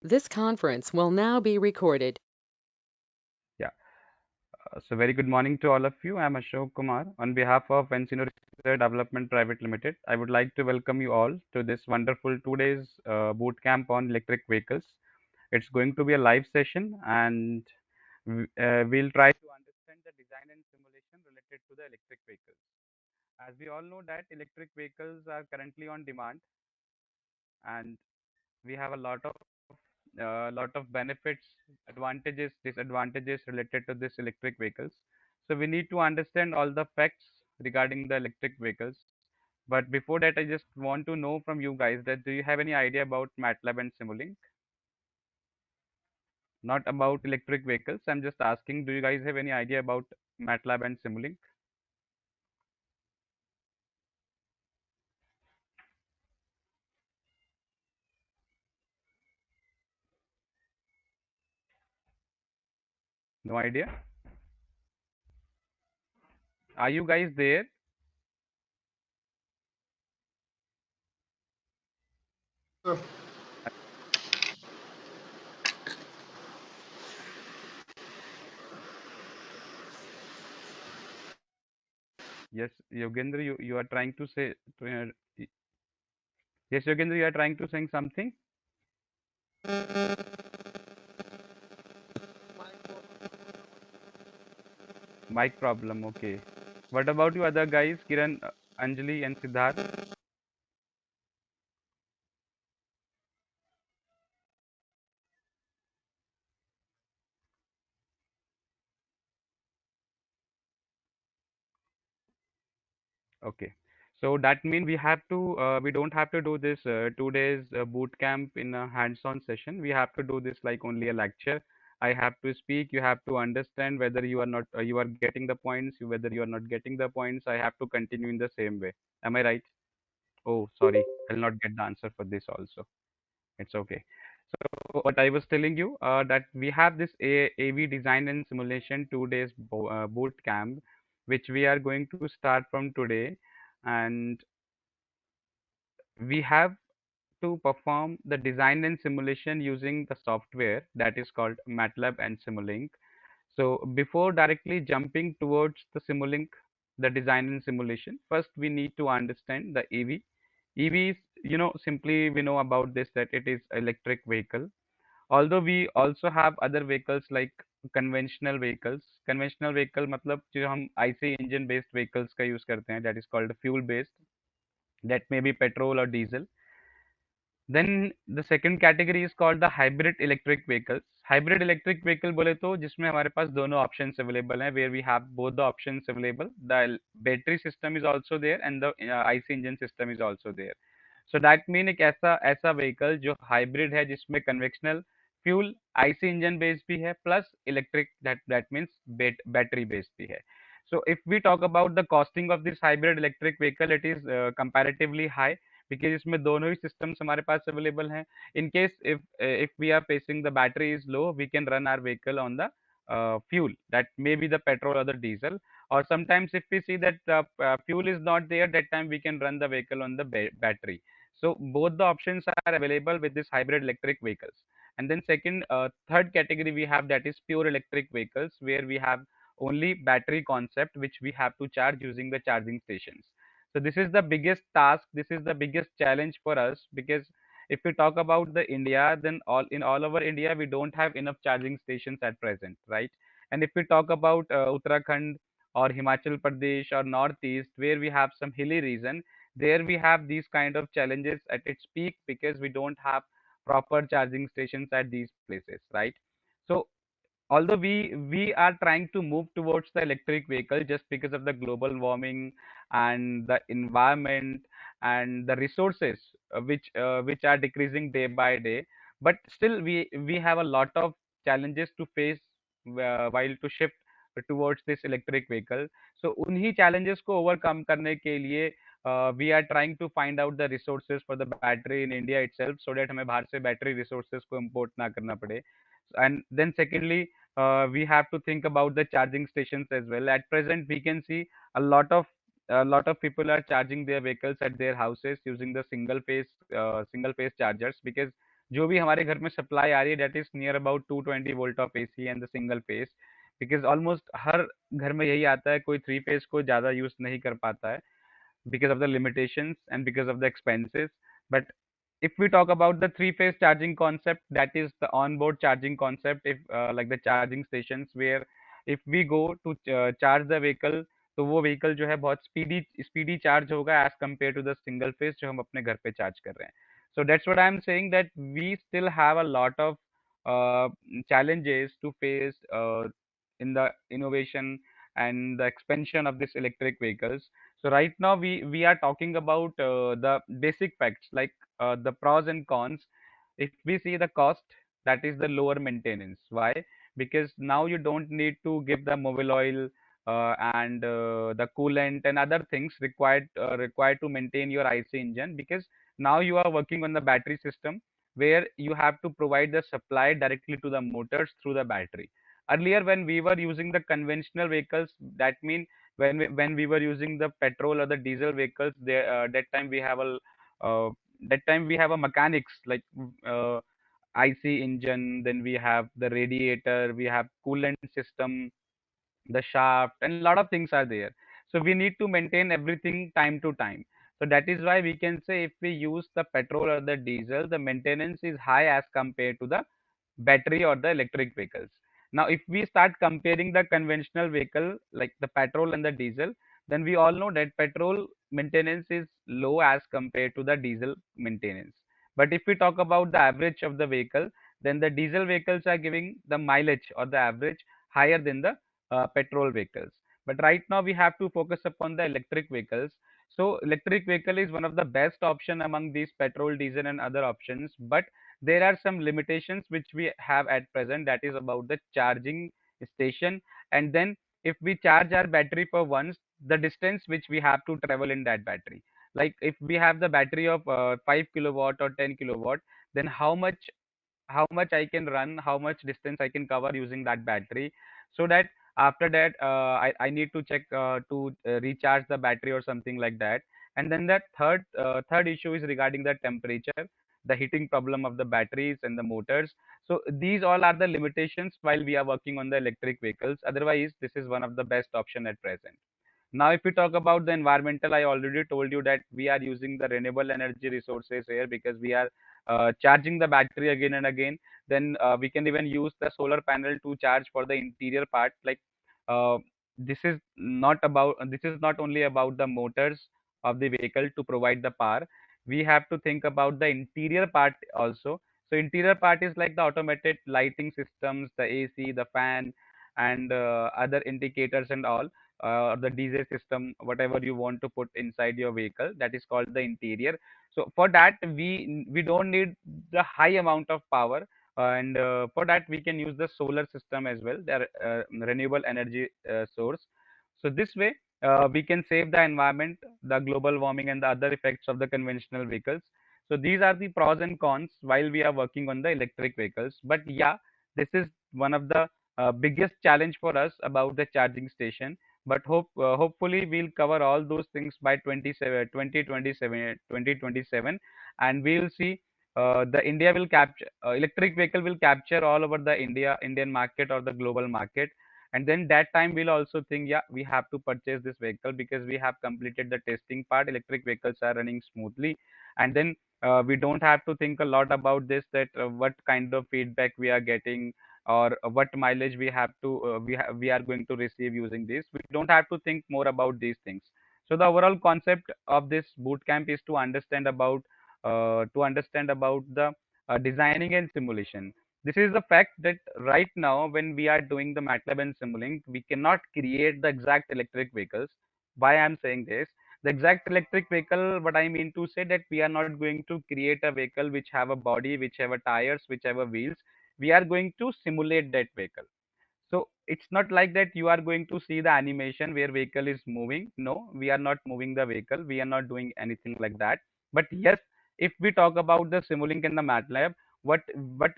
This conference will now be recorded. Yeah. So very good morning to all of you. I'm Ashok Kumar. On behalf of Ensino Research Development Private Limited, I would like to welcome you all to this wonderful 2 days boot camp on electric vehicles. It's going to be a live session, and we'll try to understand the design and simulation related to the electric vehicles. As we all know that electric vehicles are currently on demand, and we have a lot of benefits, advantages, disadvantages related to this electric vehicles. So we need to understand all the facts regarding the electric vehicles. But before that, I just want to know from you guys that do you have any idea about MATLAB and Simulink? Not about electric vehicles. I'm just asking, do you guys have any idea about MATLAB and Simulink? No idea? Are you guys there? Yes, Yogendra, you are trying to say, yes, Yogendra, you are trying to saying something? Mic problem, okay. What about you other guys, Kiran, Anjali, and Siddharth? Okay. So that means we don't have to do this 2 days boot camp in a hands-on session. We have to do this like only a lecture. I have to speak. You have to understand whether you are not, you are getting the points, whether you are not getting the points. I have to continue in the same way. Am I right? Oh, sorry. I'll not get the answer for this also. It's okay. So what I was telling you, that we have this AV design and simulation 2 days boot camp, which we are going to start from today, and we have to perform the design and simulation using the software that is called MATLAB and Simulink. So before directly jumping towards the Simulink, the design and simulation, first we need to understand the EV. EV is, simply we know about this that it is electric vehicle. Although we also have other vehicles like conventional vehicle मतलब जो हम IC engine based vehicles का use करते हैं, that is called fuel based, that may be petrol or diesel. Then the second category is called the hybrid electric vehicles. Hybrid electric vehicle बोले तो जिसमें हमारे पास दोनों options available हैं, where we have both the options available. The battery system is also there and the IC engine system is also there. So that mean एक ऐसा ऐसा vehicle जो hybrid है, जिसमें conventional fuel IC engine based भी है plus electric, that means battery based भी है. So if we talk about the costing of this hybrid electric vehicle, it is comparatively high, because इसमें दोनों ही systems हमारे पास available हैं. In case if we are facing the battery is low, we can run our vehicle on the fuel, that may be the petrol or the diesel. Or sometimes if we see that the fuel is not there, that time we can run the vehicle on the battery. So both the options are available with this hybrid electric vehicles. And then third category we have, that is pure electric vehicles, where we have only battery concept, which we have to charge using the charging stations. So this is the biggest task, this is the biggest challenge for us, because if we talk about the India, then all over India we don't have enough charging stations at present, right? And if we talk about Uttarakhand or Himachal Pradesh or Northeast, where we have some hilly region, there we have these kind of challenges at its peak, because we don't have proper charging stations at these places, right? So although we are trying to move towards the electric vehicle just because of the global warming and the environment and the resources, which are decreasing day by day, but still we have a lot of challenges to face while to shift towards this electric vehicle. So उन्हीं challenges को overcome करने के लिए we are trying to find out the resources for the battery in India itself, so that हमें बाहर से battery resources को import ना करना पड़े. And then secondly, we have to think about the charging stations as well. At present, we can see a lot of people are charging their vehicles at their houses using the single phase chargers, because जो भी हमारे घर में supply आ रही है that is near about 220 volt of AC and the single phase, because almost हर घर में यही आता है, कोई थ्री फेज को ज़्यादा यूज़ नहीं कर पाता है because of the limitations and because of the expenses. But if we talk about the three phase charging concept, that is the onboard charging concept, if like the charging stations where if we go to charge the vehicle, तो वो vehicle जो है बहुत speedy charge होगा as compare to the single phase जो हम अपने घर पे चार्ज कर रहे हैं. So that's what I'm saying, that we still have a lot of challenges to face in the innovation and the expansion of this electric vehicles. So right now we are talking about the basic facts like the pros and cons. If we see the cost, that is the lower maintenance. Why? Because now you don't need to give the mobile oil and the coolant and other things required to maintain your IC engine, because now you are working on the battery system where you have to provide the supply directly to the motors through the battery. Earlier, when we were using the conventional vehicles, that means when we were using the petrol or the diesel vehicles, there that time we have a uh, mechanics like uh, IC engine, then we have the radiator, we have coolant system, the shaft, and a lot of things are there. So we need to maintain everything time to time. So that is why we can say if we use the petrol or the diesel, the maintenance is high as compared to the battery or the electric vehicles. Now, if we start comparing the conventional vehicle like the petrol and the diesel, then we all know that petrol maintenance is low as compared to the diesel maintenance. But if we talk about the average of the vehicle, then the diesel vehicles are giving the mileage or the average higher than the petrol vehicles. But right now we have to focus upon the electric vehicles. So electric vehicle is one of the best option among these petrol, diesel and other options. But there are some limitations which we have at present, that is about the charging station. And then if we charge our battery for once, the distance which we have to travel in that battery, like if we have the battery of 5 kilowatt or 10 kilowatt, then how much I can run, how much distance I can cover using that battery. So that after that, I need to check to recharge the battery or something like that. And then the third issue is regarding the temperature, the heating problem of the batteries and the motors. So these all are the limitations while we are working on the electric vehicles. Otherwise, this is one of the best option at present. Now, if we talk about the environmental, I already told you that we are using the renewable energy resources here because we are charging the battery again and again. Then we can even use the solar panel to charge for the interior part. Like uh, this is not only about the motors of the vehicle to provide the power. We have to think about the interior part also. So interior part is like the automated lighting systems, the AC, the fan, and other indicators and all, the DJ system, whatever you want to put inside your vehicle, that is called the interior. So for that, we don't need the high amount of power, and for that we can use the solar system as well. They're renewable energy source. So this way, we can save the environment, the global warming, and the other effects of the conventional vehicles. So these are the pros and cons while we are working on the electric vehicles. But yeah, this is one of the biggest challenge for us about the charging station. But hopefully we'll cover all those things by 2027, and we'll see the India will capture electric vehicle will capture all over the Indian market or the global market. And then that time we'll also think, yeah, we have to purchase this vehicle because we have completed the testing part, electric vehicles are running smoothly. And then we don't have to think a lot about this, that what kind of feedback we are getting, or what mileage we have to we are going to receive using this. We don't have to think more about these things. So the overall concept of this boot camp is to understand about the designing and simulation. This is the fact that right now when we are doing the MATLAB and Simulink, we cannot create the exact electric vehicles. Why I'm saying this? The exact electric vehicle, what I mean to say, that we are not going to create a vehicle which have a body, which have a tires, which have a wheels. We are going to simulate that vehicle. So it's not like that you are going to see the animation where vehicle is moving. No, we are not moving the vehicle. We are not doing anything like that. But yes, if we talk about the Simulink and the MATLAB, what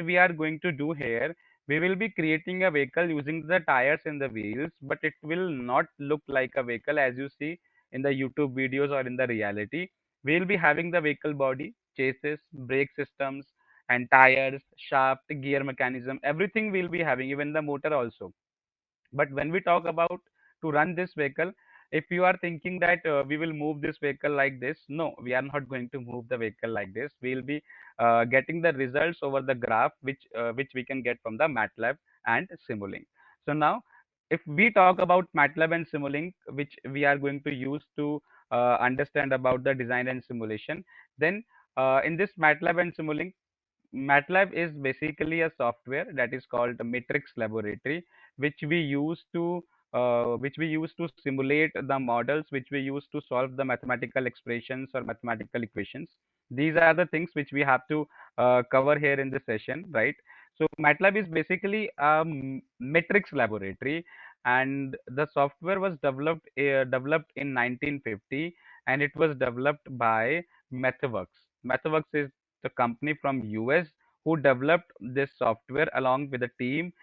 we are going to do here, we will be creating a vehicle using the tires and the wheels, but it will not look like a vehicle as you see in the YouTube videos or in the reality. We will be having the vehicle body, chassis, brake systems, and tires, shaft, gear mechanism, everything we'll be having, even the motor also. But when we talk about to run this vehicle, if you are thinking that we will move this vehicle like this, no, we are not going to move the vehicle like this. We'll be getting the results over the graph, which we can get from the MATLAB and Simulink. So now, if we talk about MATLAB and Simulink, which we are going to use to understand about the design and simulation, then in this MATLAB and Simulink, MATLAB is basically a software that is called the Matrix Laboratory, which we use to simulate the models, which we use to solve the mathematical expressions or mathematical equations. These are the things which we have to cover here in this session, right? So MATLAB is basically a matrix laboratory, and the software was developed in 1950, and it was developed by MathWorks. MathWorks is the company from US who developed this software along with a team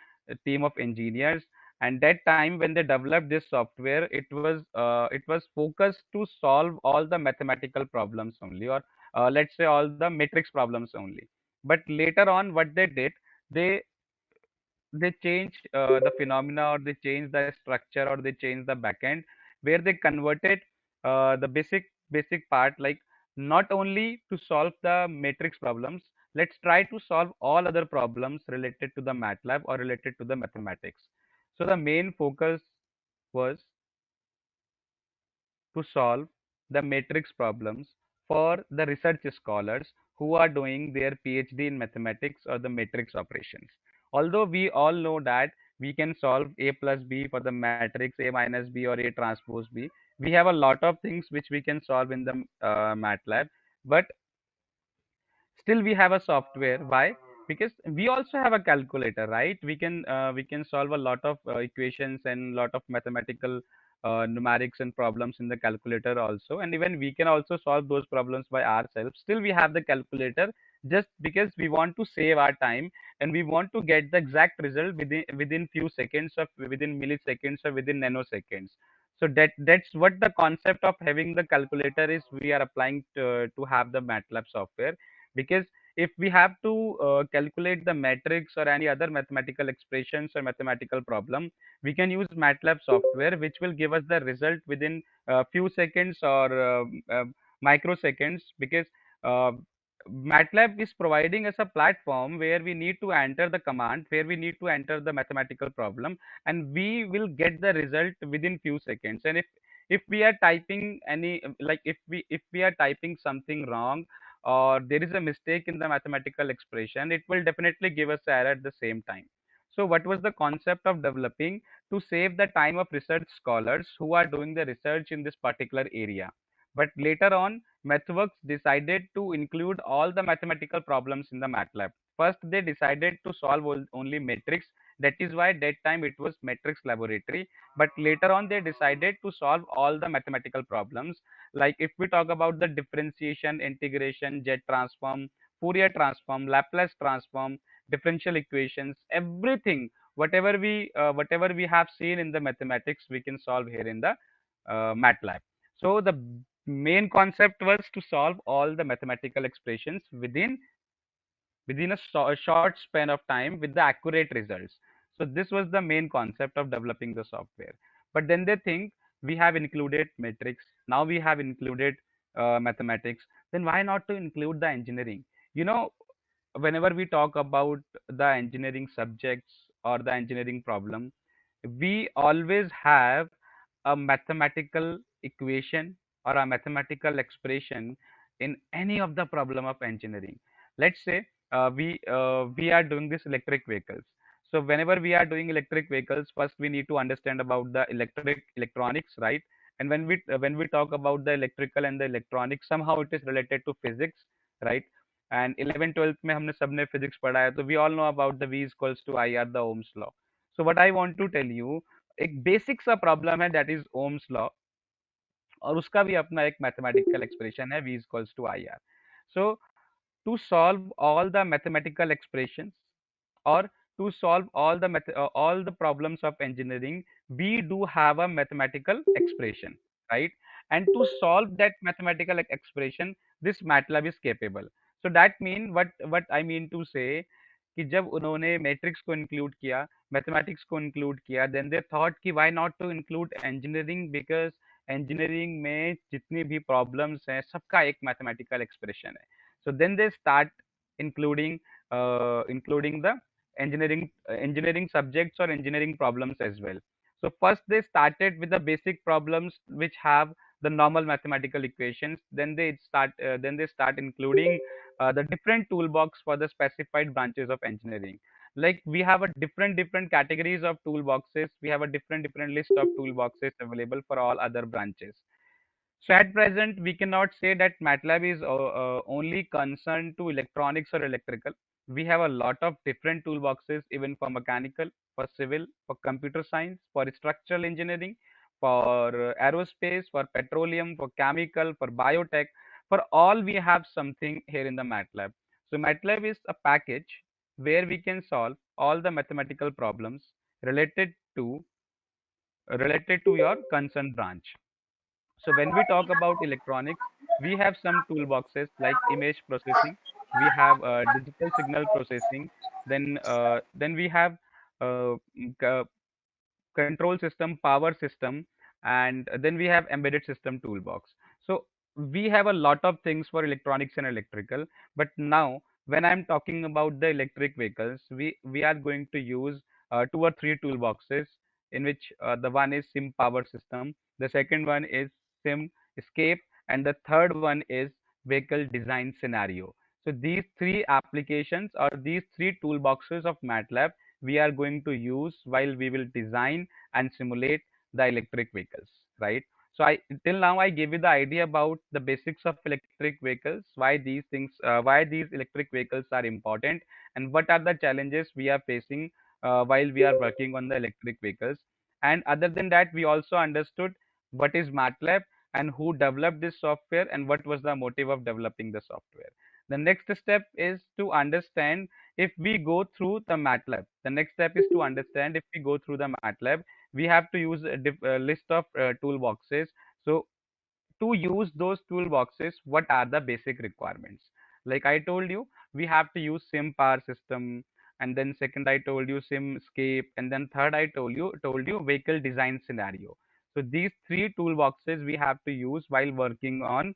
of engineers. And that time when they developed this software, it was focused to solve all the mathematical problems only, or let's say all the matrix problems only. But later on, what they did, they they changed the phenomena, or they changed the structure, or they changed the backend, where they converted the basic part, like not only to solve the matrix problems, let's try to solve all other problems related to the MATLAB or related to the mathematics. So the main focus was to solve the matrix problems for the research scholars who are doing their PhD in mathematics or the matrix operations. Although we all know that we can solve A plus B for the matrix A minus B or A transpose B, we have a lot of things which we can solve in the MATLAB, but still we have a software. Why? Because we also have a calculator, right? We can solve a lot of equations and lot of mathematical numerics and problems in the calculator also, and even we can also solve those problems by ourselves. Still we have the calculator, just because we want to save our time, and we want to get the exact result within few seconds, or within milliseconds, or within nanoseconds. So that's what the concept of having the calculator is. We are applying to have the MATLAB software, because if we have to calculate the matrix or any other mathematical expressions or mathematical problem, we can use MATLAB software, which will give us the result within a few seconds, or microseconds, because uh, MATLAB is providing us a platform where we need to enter the command, where we need to enter the mathematical problem, and we will get the result within few seconds. And if we are typing any, like if we are typing something wrong, or there is a mistake in the mathematical expression, it will definitely give us error at the same time. So what was the concept of developing? To save the time of research scholars who are doing the research in this particular area. But later on, MathWorks decided to include all the mathematical problems in the MATLAB. First, they decided to solve only matrix. That is why that time it was matrix laboratory. But later on, they decided to solve all the mathematical problems. Like if we talk about the differentiation, integration, jet transform, Fourier transform, Laplace transform, differential equations, everything, whatever we have seen in the mathematics, we can solve here in the MATLAB. So the main concept was to solve all the mathematical expressions within a short span of time with the accurate results. So this was the main concept of developing the software. But then they think, we have included matrix, now we have included mathematics, then why not to include the engineering? You know, whenever we talk about the engineering subjects or the engineering problem, we always have a mathematical equation or a mathematical expression in any of the problem of engineering. Let's say we are doing this electric vehicles. So whenever we are doing electric vehicles, first we need to understand about the electronics, right? And when we talk about the electrical and the electronics, somehow it is related to physics, right? And 11 12th में हमने सबने physics पढ़ा है, तो we all know about the V is equals to I R, the Ohm's law. So what I want to tell you, एक basic सा problem है, that is Ohm's law, और उसका भी अपना एक मैथमेटिकल एक्सप्रेशन है, v is equals to I R. So to solve all the mathematical expressions, or to solve all the problems of engineering, we do have a mathematical expression, right? And to solve that mathematical expression, this MATLAB is capable. So that mean what I mean to say कि जब उन्होंने matrix को include किया, mathematics को include किया, then they thought कि why not to include engineering, because engineering में जितनी भी प्रॉब्लम्स हैं सबका एक मैथमेटिकल एक्सप्रेशन है. So then they start including including the engineering subjects or engineering problems as well. So first they started with the basic problems which have the normal mathematical equations. Then they start including the different toolbox for the specified branches of engineering. Like we have a different categories of toolboxes. We have a different list of toolboxes available for all other branches. So at present, we cannot say that MATLAB is only concerned to electronics or electrical. We have a lot of different toolboxes, even for mechanical, for civil, for computer science, for structural engineering, for aerospace, for petroleum, for chemical, for biotech. For all, we have something here in the MATLAB. So MATLAB is a package where we can solve all the mathematical problems related to related to your concerned branch. So when we talk about electronics, we have some toolboxes like image processing, we have digital signal processing, then we have uh, control system, power system, and then we have embedded system toolbox. So we have a lot of things for electronics and electrical. But now, when I'm talking about the electric vehicles, we are going to use two or three toolboxes in which the one is sim power system, the second one is sim escape, and the third one is vehicle design scenario. So these three applications or these three toolboxes of MATLAB we are going to use while we will design and simulate the electric vehicles, right? So I till now I gave you the idea about the basics of electric vehicles, why these things, why these electric vehicles are important, and what are the challenges we are facing while we are working on the electric vehicles. And other than that, we also understood what is MATLAB and who developed this software and what was the motive of developing the software. The next step is to understand if we go through the MATLAB. The next step is to understand if we go through the MATLAB, we have to use a list of toolboxes. So to use those toolboxes, what are the basic requirements? Like I told you, we have to use sim power system, and then second I told you sim escape, and then third I told you vehicle design scenario. So these three toolboxes we have to use while working on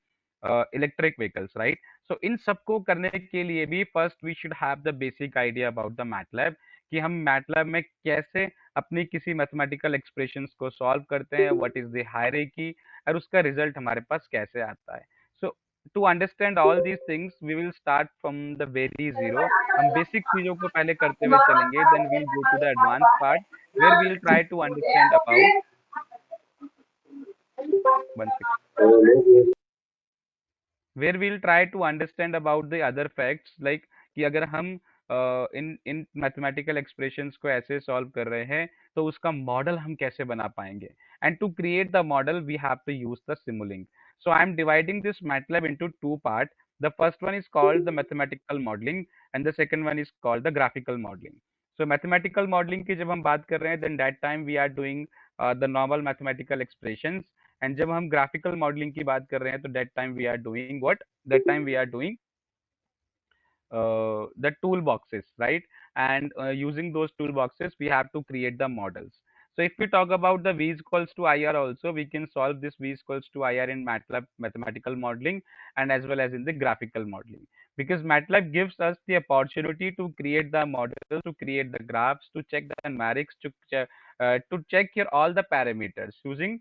electric vehicles, right? So इन सबको करने के लिए भी first we should have the basic idea about the MATLAB कि हम MATLAB में कैसे अपनी किसी मैथमेटिकल एक्सप्रेशंस को सॉल्व करते हैं, व्हाट इज द हायरार्की, और उसका रिजल्ट हमारे पास कैसे आता है. So to understand all these things we will start from the very zero. हम बेसिक चीजों को पहले करते हुए चलेंगे, then we'll go to the advance part where we'll try to understand about one where we'll try to understand about the other facts like कि अगर हम इन मैथमेटिकल एक्सप्रेशंस को ऐसे सॉल्व कर रहे हैं तो उसका मॉडल हम कैसे बना पाएंगे. And to create the model we have to use the Simulink. So I am dividing this MATLAB into two part. The first one is called the mathematical modelling and the second one is called the graphical modelling. So mathematical modelling की जब हम बात कर रहे हैं then that time we are doing the normal mathematical expressions. And जब हम graphical modelling की बात कर रहे हैं तो that time we are doing what, that time we are doing the toolboxes, right? And using those toolboxes we have to create the models. So if we talk about the v equals to ir also, we can solve this v equals to ir in MATLAB mathematical modeling and as well as in the graphical modeling, because MATLAB gives us the opportunity to create the models, to create the graphs, to check the numerics, to check here all the parameters using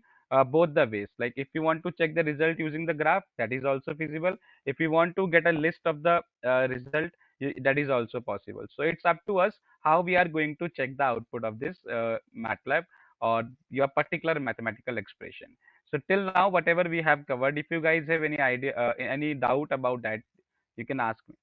both the ways. Like if you want to check the result using the graph, that is also feasible. If you want to get a list of the result, that is also possible. So it's up to us how we are going to check the output of this MATLAB or your particular mathematical expression. So till now, whatever we have covered, if you guys have any idea, any doubt about that, you can ask me.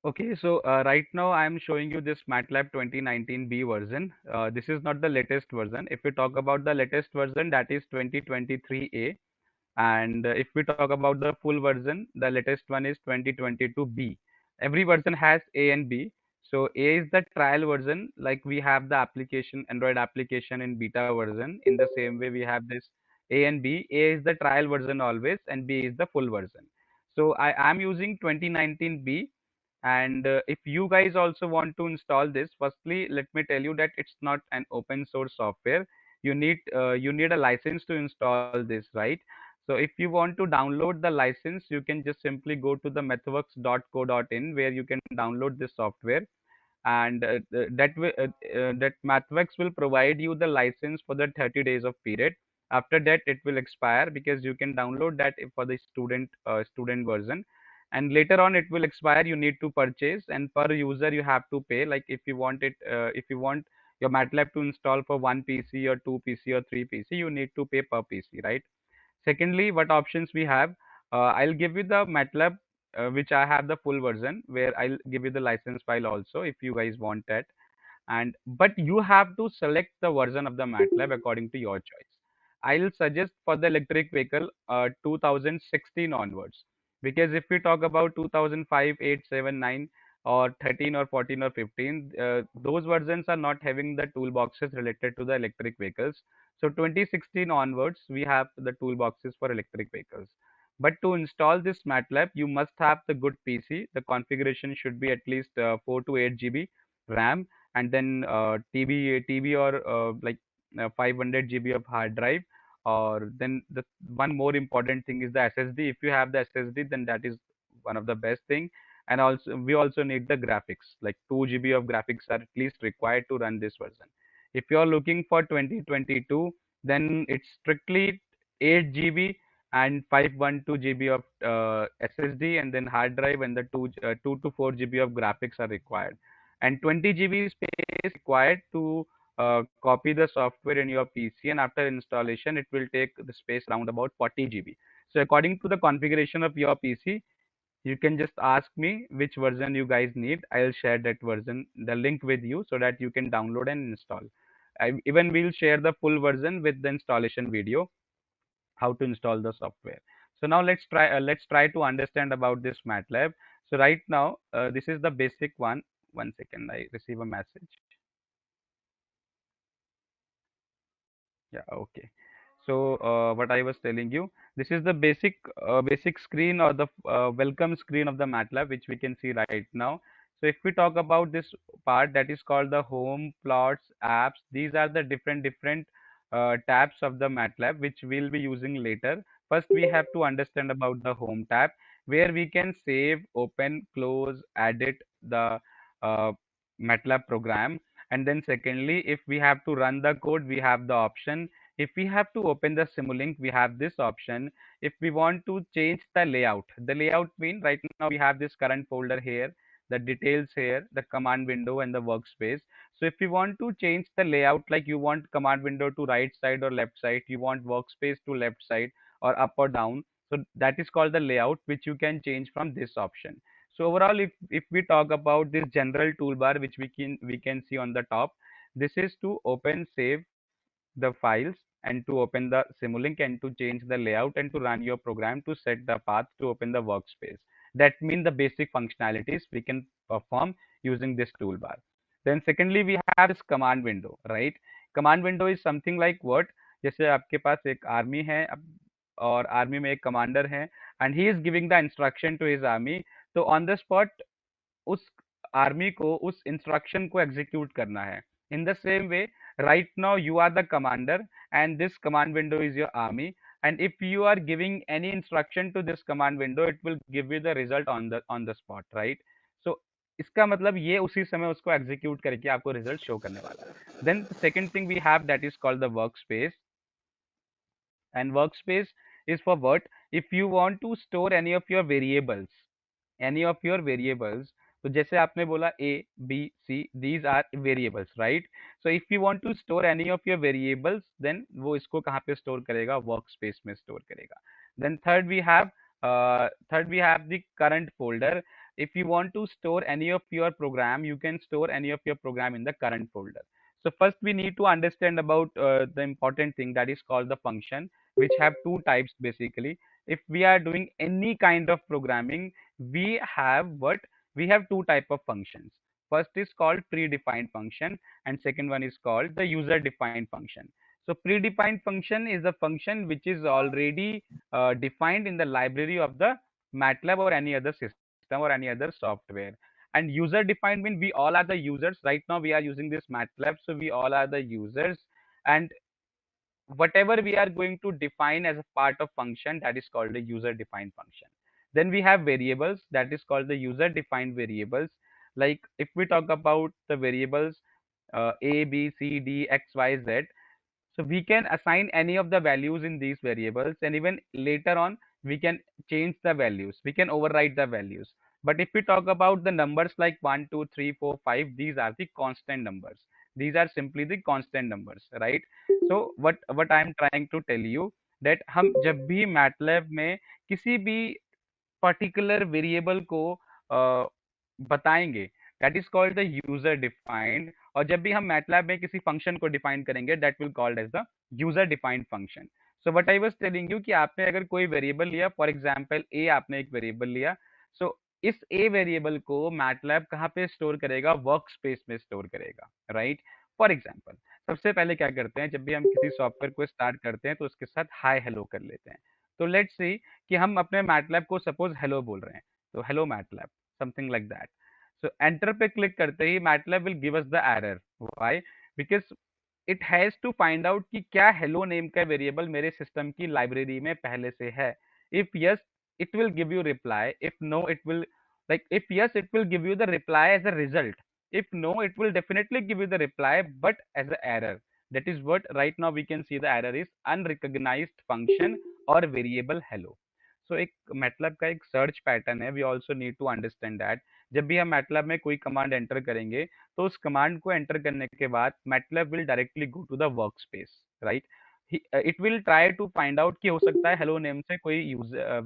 Okay, so right now I am showing you this MATLAB 2019 B version. This is not the latest version. If we talk about the latest version, that is 2023 A. And if we talk about the full version, the latest one is 2022 B. Every version has A and B. So A is the trial version, like we have the application, Android application in beta version. In the same way, we have this A and B. A is the trial version always, and B is the full version. So I am using 2019 B. And if you guys also want to install this, firstly, let me tell you that it's not an open source software. You need a license to install this, right? So if you want to download the license, you can just simply go to the mathworks.co.in where you can download this software, and that mathworks will provide you the license for the 30 days of period. After that, it will expire, because you can download that for the student version, and later on it will expire. You need to purchase, and per user you have to pay. Like if you want your MATLAB to install for one PC or two PC or three PC, you need to pay per PC, right? Secondly, what options we have? I'll give you the MATLAB, which I have the full version, where I'll give you the license file also if you guys want that. And but you have to select the version of the MATLAB according to your choice. I'll suggest for the electric vehicle 2016 onwards, because if we talk about 2005, 8, 7, 9, or 13 or 14 or 15, those versions are not having the toolboxes related to the electric vehicles. So 2016 onwards, we have the toolboxes for electric vehicles. But to install this MATLAB, you must have the good PC. The configuration should be at least 4 to 8 GB RAM, and then TB or 500 GB of hard drive. Or then the one more important thing is the SSD. If you have the SSD, then that is one of the best thing. And also we also need the graphics, like 2 GB of graphics are at least required to run this version. If you are looking for 2022, then it's strictly 8 GB and 512 GB of SSD, and then hard drive, and the 2 to 4 GB of graphics are required, and 20 GB space required to copy the software in your PC, and after installation it will take the space around about 40 GB. So according to the configuration of your PC, you can just ask me which version you guys need. I'll share that version, the link with you, so that you can download and install. Even we'll share the full version with the installation video, how to install the software. So now let's try to understand about this MATLAB. So right now, this is the basic one. One second, I receive a message. Yeah, okay. So what I was telling you, this is the basic screen, or the welcome screen of the MATLAB, which we can see right now. So if we talk about this part, that is called the home, plots, apps. These are the different tabs of the MATLAB, which we'll be using later. First, we have to understand about the home tab, where we can save, open, close, edit the uh, MATLAB program. And then secondly, if we have to run the code, we have the option. If we have to open the Simulink, we have this option. If we want to change the layout mean right now we have this current folder here, the details here, the command window, and the workspace. So if you want to change the layout, like you want command window to right side or left side, you want workspace to left side or up or down, so that is called the layout, which you can change from this option. So overall, if we talk about this general toolbar, which we can see on the top, this is to open, save the files, and to open the Simulink, and to change the layout, and to run your program, to set the path, to open the workspace. That means the basic functionalities we can perform using this toolbar. Then secondly, we have this command window, right? Command window is something like what? जैसे आपके पास एक army है और army में एक commander है, and he is giving the instruction to his army. तो on the spot उस आर्मी को उस इंस्ट्रक्शन को एग्जीक्यूट करना है. In the same way, right now you are the commander, and this command window is your army, and if you are giving any instruction to this command window, it will give you the result on the spot, right? So इसका मतलब ये उसी समय उसको execute करके आपको result show करने वाला है. Then the second thing we have, that is called the workspace. And workspace is for what? If you want to store any of your variables, तो जैसे आपने बोला A, B, C, these are variables, right? So if you want to store any of your variables, then वो इसको कहाँ पे store करेगा? Workspace में store करेगा. Then third we have the current folder. if you want to store any of your program, you can store any of your program in the current folder. So first we need to understand about the important thing that is called the function, which have two types basically. If we are doing any kind of programming, we have what? We have two type of functions. First is called predefined function, and second one is called the user defined function. So predefined function is a function which is already defined in the library of the MATLAB or any other system or any other software. And user defined means we all are the users. Right now we are using this MATLAB, so we all are the users. And whatever we are going to define as a part of function, that is called a user defined function. Then we have variables, that is called the user defined variables. Like if we talk about the variables a b c d x y z, so we can assign any of the values in these variables, and even later on we can change the values, we can override the values. But if we talk about the numbers like 1 2 3 4 5, these are the constant numbers. These are simply the constant numbers, right? So what I am trying to tell you, that हम जब भी MATLAB में किसी भी particular variable को बताएंगे, that is called the user defined. और जब भी हम मैटलैब में किसी फंक्शन को डिफाइन करेंगे, that will called as the user defined function. So what I was telling you कि आपने अगर कोई वेरिएबल लिया, फॉर एग्जांपल ए, आपने एक वेरिएबल लिया। सो इस ए वेरिएबल को मैटलैब कहाँ पे स्टोर करेगा? वर्क स्पेस में स्टोर करेगा, राइट? फॉर एग्जाम्पल, सबसे पहले क्या करते हैं, जब भी हम किसी सॉफ्टवेयर को स्टार्ट करते हैं तो उसके साथ हाय हेलो कर लेते हैं। तो लेट्स सी कि हम अपने मैटलैब को सपोज हेलो बोल रहे हैं, तो hello MATLAB, something like that. So enter पे क्लिक करते ही MATLAB will give us the error. Why? Because it has to find out कि क्या हेलो नेम का वेरिएबल मेरे सिस्टम की लाइब्रेरी में पहले से है। If yes, it will give you reply. If no, it will, like, if yes, it will give you the reply as a result. If no, it will definitely give you the reply but as an error. That is what right now we can see the error is unrecognized function or variable hello. So एक MATLAB का एक search pattern है, we also need to understand that. जब भी हम MATLAB में कोई command enter करेंगे, तो उस कमांड को एंटर करने के बाद MATLAB will directly go to the work space, right? It will try to find out कि हो सकता है हेलो नेम से कोई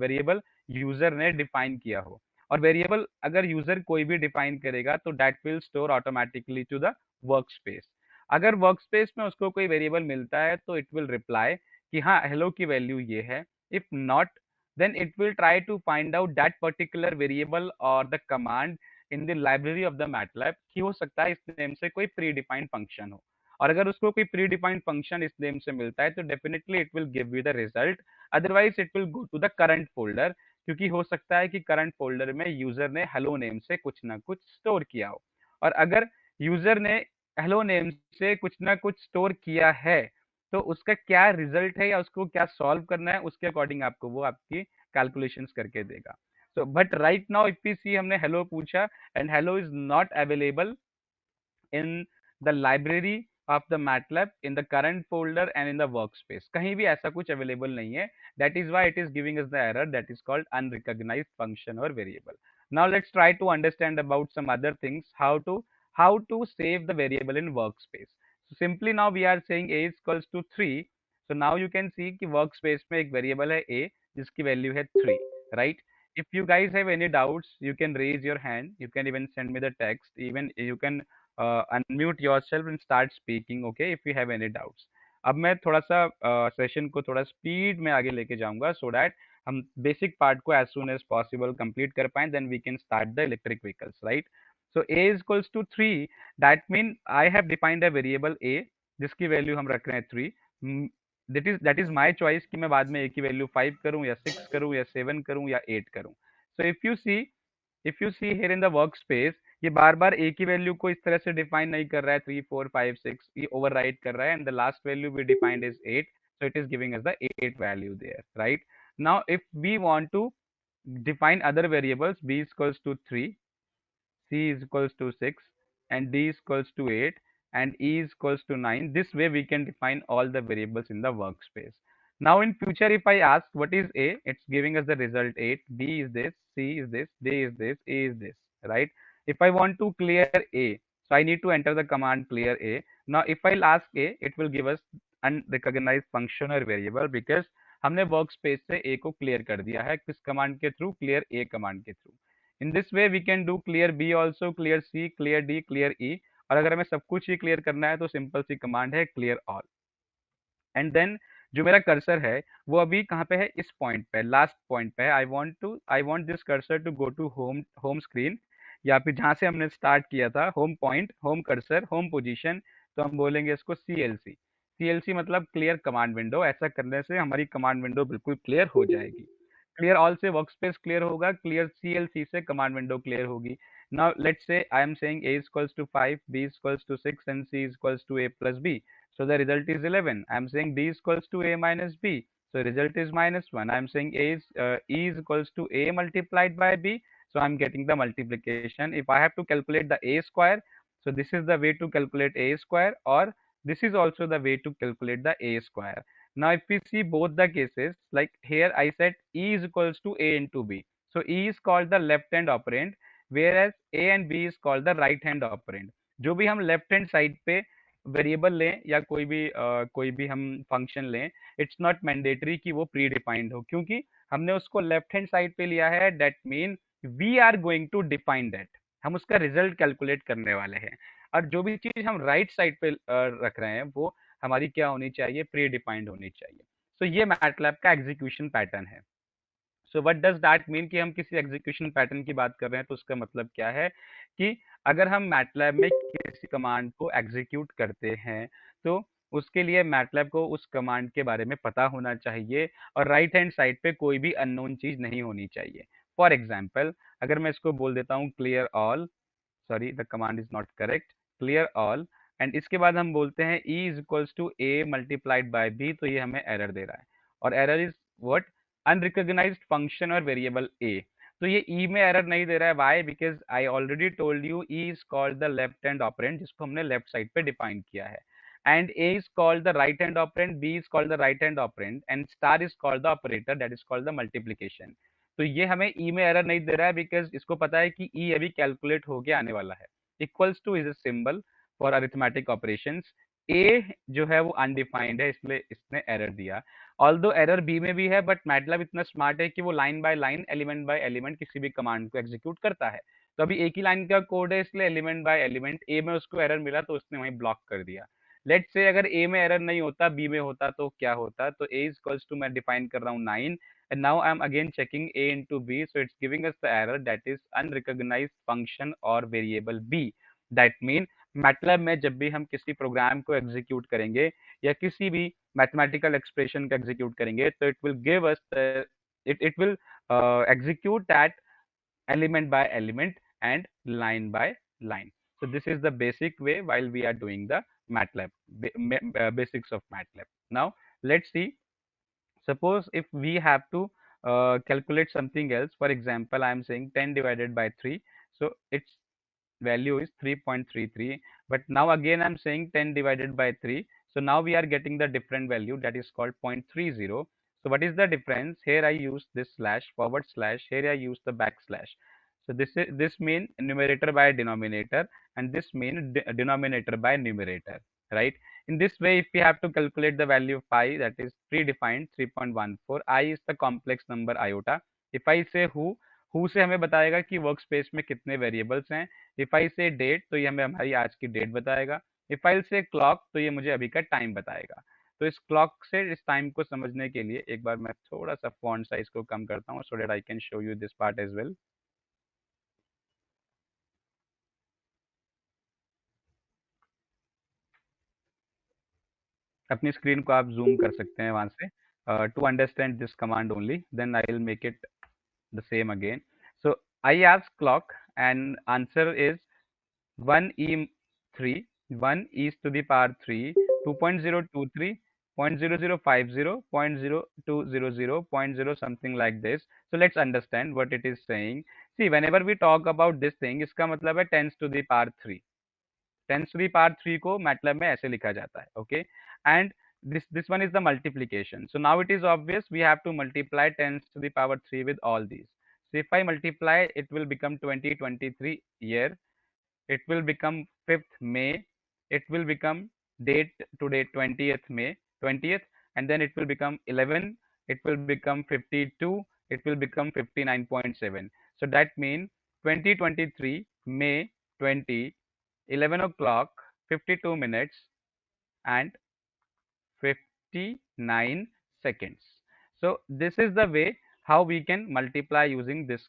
वेरिएबल यूजर ने डिफाइन किया हो। और वेरिएबल अगर यूजर कोई भी डिफाइन करेगा तो that will store automatically to the work space. अगर वर्क स्पेस में उसको कोई वेरिएबल मिलता है तो इट विल रिप्लाई कि हाँ हेलो की वैल्यू ये है। If not, then it will try to find out that particular variable or the command in the library of the MATLAB कि हो सकता है इस नेम से कोई प्री डिफाइंड फंक्शन हो। और अगर उसको कोई प्री डिफाइंड फंक्शन इस नेम से मिलता है तो definitely it will give you the result. Otherwise it will go to the current folder, क्योंकि हो सकता है कि करंट फोल्डर में यूजर ने हेलो नेम से कुछ ना कुछ स्टोर किया हो। और अगर यूजर ने हेलो नेम से कुछ ना कुछ स्टोर किया है, तो उसका क्या रिजल्ट है या उसको क्या सॉल्व करना है, उसके अकॉर्डिंग आपको वो आपकी कैलकुलेशंस करके देगा। So but right now if we see, हमने हेलो पूछा and hello is not available in the library of the MATLAB, in the current folder and in the workspace, कहीं भी ऐसा कुछ available नहीं है। That is why it is giving us the error that is called unrecognized function or variable. Now let's try to understand about some other things, how to save the variable in workspace. So simply now we are saying a is equals to 3. So now you can see कि workspace में एक variable है a जिसकी value है 3, right? If you guys have any doubts, you can raise your hand, you can even send me the text, even you can unmute yourself and start speaking, okay, if you have any doubts. अब मैं थोड़ा सा session को थोड़ा speed में आगे लेके जाऊंगा, सो दैट हम बेसिक पार्ट को as soon as possible complete कर पाएं, then we can start the electric vehicles, right? So a is equals to 3, that mean I have defined a variable a जिसकी value हम रख रहे हैं 3। That is my choice कि मैं बाद में a की वैल्यू 5 करूं या 6 करूं या 7 करूं या 8 करूं। So if you see here in the work space, ये बार बार ए की वैल्यू को इस तरह से डिफाइन नहीं कर रहा है 3 4 5 6, ये ओवरराइड कर रहा है and the last value we defined is 8, so it is giving us the 8 value there, right? Now if we want to define other variables, b is equals to 3, c is equals to 6, and d is equals to 8, and e is equals to 9. This way we can define all the variables in the workspace. Now in future, if I ask what is a, it's giving us the result 8, b is this, c is this, d is this, e is this, right? If I want to clear a, so I need to enter the command clear a. Now if I'll ask a, it will give us unrecognized function or variable, because हमने work space से a को clear कर दिया है किस command के थ्रू? Clear a command के थ्रू। In this way we can do clear b also, clear c, clear d, clear e. और अगर हमें सब कुछ ही क्लियर करना है तो सिंपल सी कमांड है क्लियर ऑल। एंड देन जो मेरा कर्सर है वो अभी कहाँ पे है, इस पॉइंट पे, लास्ट पॉइंट पे है। I want this cursor to go to home home screen, या फिर जहाँ से हमने स्टार्ट किया था, home point, home cursor, home position. तो हम बोलेंगे इसको CLC। CLC मतलब क्लियर कमांड विंडो। ऐसा करने से हमारी कमांड विंडो बिल्कुल क्लियर हो जाएगी। क्लियर ऑल से वर्क स्पेस क्लियर होगा, क्लियर CLC से कमांड विंडो क्लियर होगी। Now let's say I am saying a is equals to 5, b is equals to 6 and c is equals to a plus b. So the result is 11. I am saying d is equals to a minus b. So result is -1. I am saying e is equals to a multiplied by b. So I am getting the multiplication. If I have to calculate the a square, so this is the way to calculate a square, or this is also the way to calculate the a square. Now if we see both the cases, like here I said e is equals to a into b. So e is called the left hand operand, whereas a and b is called the right hand operand. जो भी हम left hand side पे variable लें या कोई भी हम function लें, इट्स नॉट मैंडेटरी कि वो प्री डिफाइंड हो, क्योंकि हमने उसको लेफ्ट हैंड साइड पे लिया है। That mean we are going to define that, हम उसका रिजल्ट कैलकुलेट करने वाले हैं। और जो भी चीज हम राइट साइड पे रख रहे हैं वो हमारी क्या होनी चाहिए, प्री डिफाइंड होनी चाहिए। सो ये मैटलैब का एग्जीक्यूशन पैटर्न है। So what does that mean कि हम किसी एग्जीक्यूशन पैटर्न की बात कर रहे हैं, तो उसका मतलब क्या है कि अगर हम मैटलैब में किसी कमांड को एग्जीक्यूट करते हैं तो उसके लिए मैटलैब को उस कमांड के बारे में पता होना चाहिए, और राइट हैंड साइड पे कोई भी अननोन चीज नहीं होनी चाहिए। फॉर एग्जाम्पल अगर मैं इसको बोल देता हूँ clear all, sorry the command is not correct, clear all, and इसके बाद हम बोलते हैं e is equals to a multiplied by b, तो ये हमें एरर दे रहा है। और error is what, unrecognized function और वेरिएबल a। तो ये e में एरर नहीं दे रहा है, why, because I already told you e is called the left hand operand, जिसको हमने लेफ्ट साइड पे डिफाइन किया है, and a is called the right hand operand, b is called the right hand operand, and star is called the operator that is called the multiplication। तो ये हमें ई में error नहीं दे रहा है, बिकॉज इसको पता है कि ई अभी कैलकुलेट होके आने वाला है। Equals to is a symbol for arithmetic operations. A जो है वो अनडिफाइंड है, इसलिए इसने एरर दिया। ऑल्दो एरर बी में भी है, बट मैटलैब इतना स्मार्ट है कि वो line by line, element by element किसी भी कमांड को एग्जीक्यूट करता है। तो अभी एक ही लाइन का कोड है, इसलिए एलिमेंट बाय एलिमेंट ए में उसको एरर मिला तो उसने वहीं ब्लॉक कर दिया। लेट्स से अगर ए में एरर नहीं होता, बी में होता, तो क्या होता, तो ए इक्वल्स टू मैं डिफाइन कर रहा हूँ 9, and now I'm again checking a into b, so it's giving us the error that is unrecognized function or variable b। that mean MATLAB में जब भी हम किसी प्रोग्राम को एग्जीक्यूट करेंगे या किसी भी मैथमेटिकल एक्सप्रेशन को एग्जीक्यूट करेंगे, तो it will give us it will execute that element by element and line by line। so this is the basic way while we are doing the MATLAB basics of MATLAB। now let's see, suppose if we have to calculate something else, for example I am saying 10 divided by 3, so its value is 3.33, but now again I'm saying 10 divided by 3, so now we are getting the different value that is called 0.30। so what is the difference, here I use this slash forward slash, here I use the backslash। so this mean numerator by denominator, and this mean denominator by numerator, right? In this way if we have to calculate the value of pi, that is predefined 3.14, I is the complex number iota। if I say who से हमें बताएगा कि work space में कितने variables हैं। If I से date, तो ये हमें हमारी आज की डेट बताएगा। इफ आई से क्लॉक, तो ये मुझे अभी का टाइम बताएगा। तो इस क्लॉक से इस टाइम को समझने के लिए एक बार मैं थोड़ा सा फॉन्ट साइज को कम करता हूँ, so that I can show you this part as well. अपनी स्क्रीन को आप जूम कर सकते हैं वहां से, to understand this command only, then I will make it the same again. So I ask clock and answer is 1e3, 1 e to the power 3, 2.023, 0.0050, 0.0200, 0.0 something like this। So let's understand what it is saying। See, whenever we talk about this thing, इसका मतलब है 10 to the power 3। 10 to the power 3 को MATLAB में ऐसे लिखा जाता है, okay? And this one is the multiplication। So now it is obvious we have to multiply 10 to the power 3 with all these। So if I multiply, it will become 2023 year, it will become 5th May, it will become date today 20th May, 20th, and then it will become 11, it will become 52, it will become 59.7। so that means 2023 May 20, 11 o'clock 52 minutes and 59 seconds. So this is the way how we can multiply using this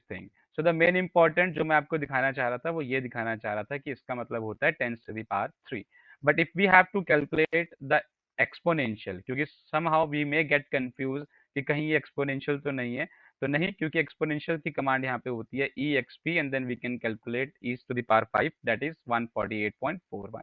thing. So the main important जो मैं आपको दिखाना चाह रहा था वो ये दिखाना चाह रहा था कि इसका मतलब होता है 10 to the power 3. But if we have to calculate the exponential, क्योंकि somehow we may get confused कि कहीं ये exponential तो नहीं है, तो नहीं, क्योंकि exponential की कमांड यहाँ पे होती है exp and then we can calculate e to the power 5, that is 148.41.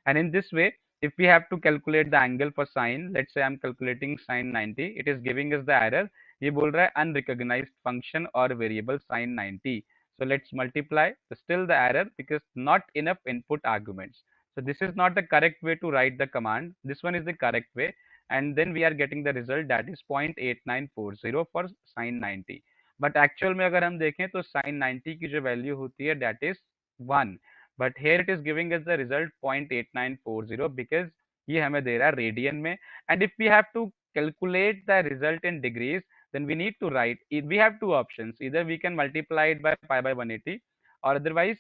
And in this way, if we have to calculate the angle for sine, let's say I'm calculating sine 90, it is giving us the error. ये बोल रहा है unrecognized function or variable sine 90. So let's multiply. So still the error because not enough input arguments. So this is not the correct way to write the command. This one is the correct way. And then we are getting the result that is 0.8940 for sine 90. But actual में अगर हम देखें तो sine 90 की जो value होती है that is 1. But here it is giving us the result 0.8940 because ये हमें दे रहा है रेडियन में. And if we have to calculate the result in degrees, then we need to write, we have two options, either we can multiply it by pi by 180 or otherwise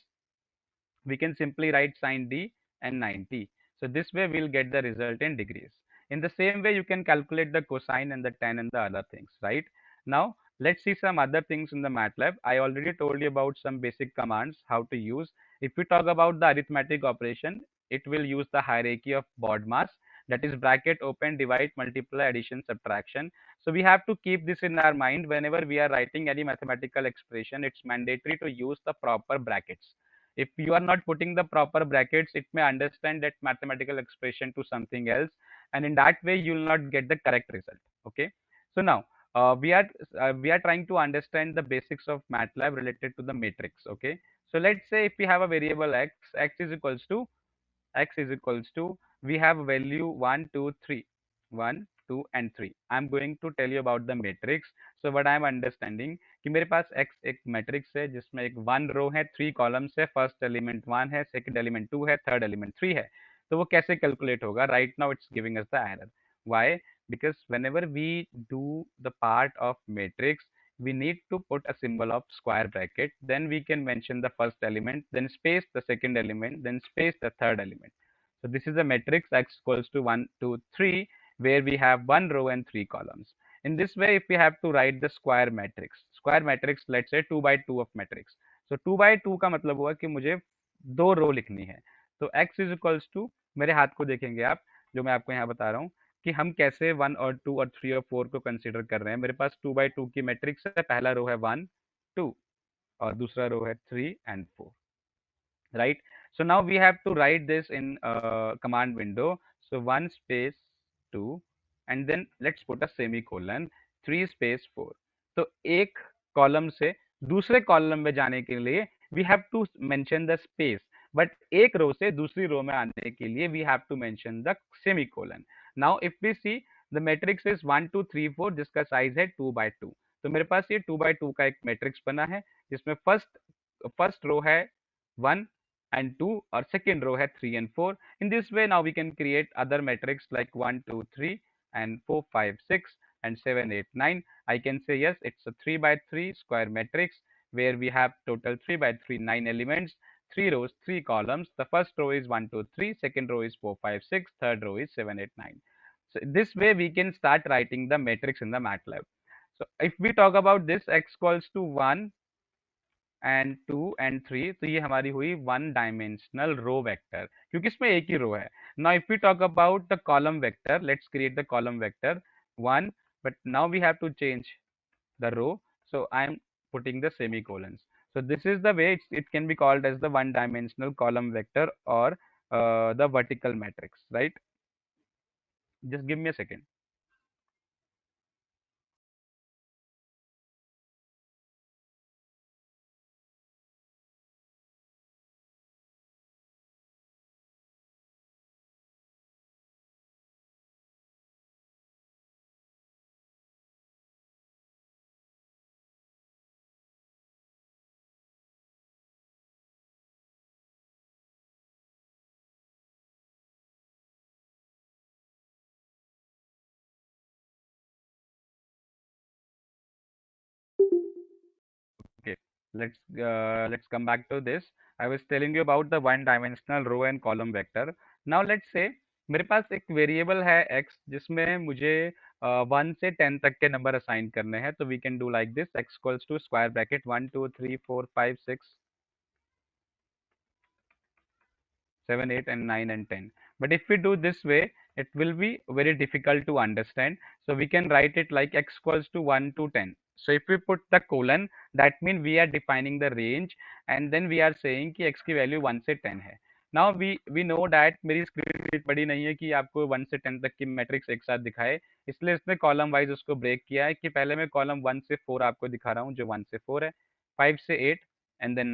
we can simply write sine d and 90. So this way we'll get the result in degrees. In the same way, you can calculate the cosine and the tan and the other things, right? Now, let's see some other things in the MATLAB. I already told you about some basic commands, how to use. If we talk about the arithmetic operation, it will use the hierarchy of BODMAS, that is bracket, open, divide, multiply, addition, subtraction. So we have to keep this in our mind whenever we are writing any mathematical expression. It's mandatory to use the proper brackets. If you are not putting the proper brackets, it may understand that mathematical expression to something else, and in that way you will not get the correct result. Okay, so now we are trying to understand the basics of MATLAB related to the matrix. Okay, so let's say if we have a variable x is equals to we have value 1 2 3, 1 2 and 3. I'm going to tell you about the matrix. So what I'm understanding कि मेरे पास x एक matrix है जिसमें एक 1 रो है, 3 columns है, first element 1 है, second element 2 है, थर्ड एलिमेंट 3 है. तो वो कैसे कैलकुलेट होगा? Right now it's giving us the error. Why? Because whenever we do the part of matrix, we need to put a symbol of square bracket, then we can mention the first element, then space the second element, then space the third element. So this is a matrix x equals to 1 2 3 where we have one row and three columns. In this way, if we have to write the square matrix, let's say 2 by 2 of matrix. So 2 by 2 का मतलब हुआ कि मुझे दो रो लिखनी है. तो x is equals to, मेरे हाथ को देखेंगे आप, जो मैं आपको यहाँ बता रहा हूँ कि हम कैसे 1 और 2 और 3 और 4 को कंसीडर कर रहे हैं. मेरे पास 2 by 2 की मैट्रिक्स है. पहला रो है 1 2 और दूसरा रो है 3 and 4, right? So now we have to write this in command window. So 1 space 2 and then let's put a semicolon, 3 space 4. तो एक कॉलम से दूसरे कॉलम में जाने के लिए we have to mention the space, but एक रो से दूसरी रो में आने के लिए we have to mention the semicolon. Now if we see the matrix is 1 2 3 4 जिसका साइज है 2 by 2. तो मेरे पास ये 2 by 2 का एक मैट्रिक्स बना है जिसमें फर्स्ट रो है 1 and 2 or second row had 3 and 4. In this way, now we can create other matrix like 1 2 3 and 4 5 6 and 7 8 9. I can say yes, it's a 3 by 3 square matrix where we have total 3 by 3 9 elements, 3 rows 3 columns. The first row is 1 2 3, second row is 4 5 6, third row is 7 8 9. So this way we can start writing the matrix in the MATLAB. So if we talk about this, x equals to 1 and 2 and 3, तो ये हमारी हुई one dimensional row vector क्योंकि इसमें एक ही row है. Now if we talk about the column vector, let's create the column vector 1, but now we have to change the row, so I am putting the semicolons. So this is the way it can be called as the one dimensional column vector or the vertical matrix, right? Just give me a second. Let's come back to this. I was telling you about the one dimensional row and column vector. Now let's say मेरे पास एक variable है x जिसमें मुझे 1 से 10 तक के number assign करने हैं, तो we can do like this: x equals to square bracket 1 2 3 4 5 6 7 8 and 9 and 10. But if we do this way, it will be very difficult to understand, so we can write it like x equals to 1 to 10. So if we put the colon, that means we are defining the range, and then we are saying कि x की value 1 से 10 है. Now we know that मेरी screen बड़ी नहीं है कि आपको 1 से 10 तक की मैट्रिक्स एक साथ दिखाए, इसलिए इसने कॉलम वाइज उसको ब्रेक किया है कि पहले मैं कॉलम 1 से 4 आपको दिखा रहा हूँ जो 1 से 4 है, 5 से 8 and then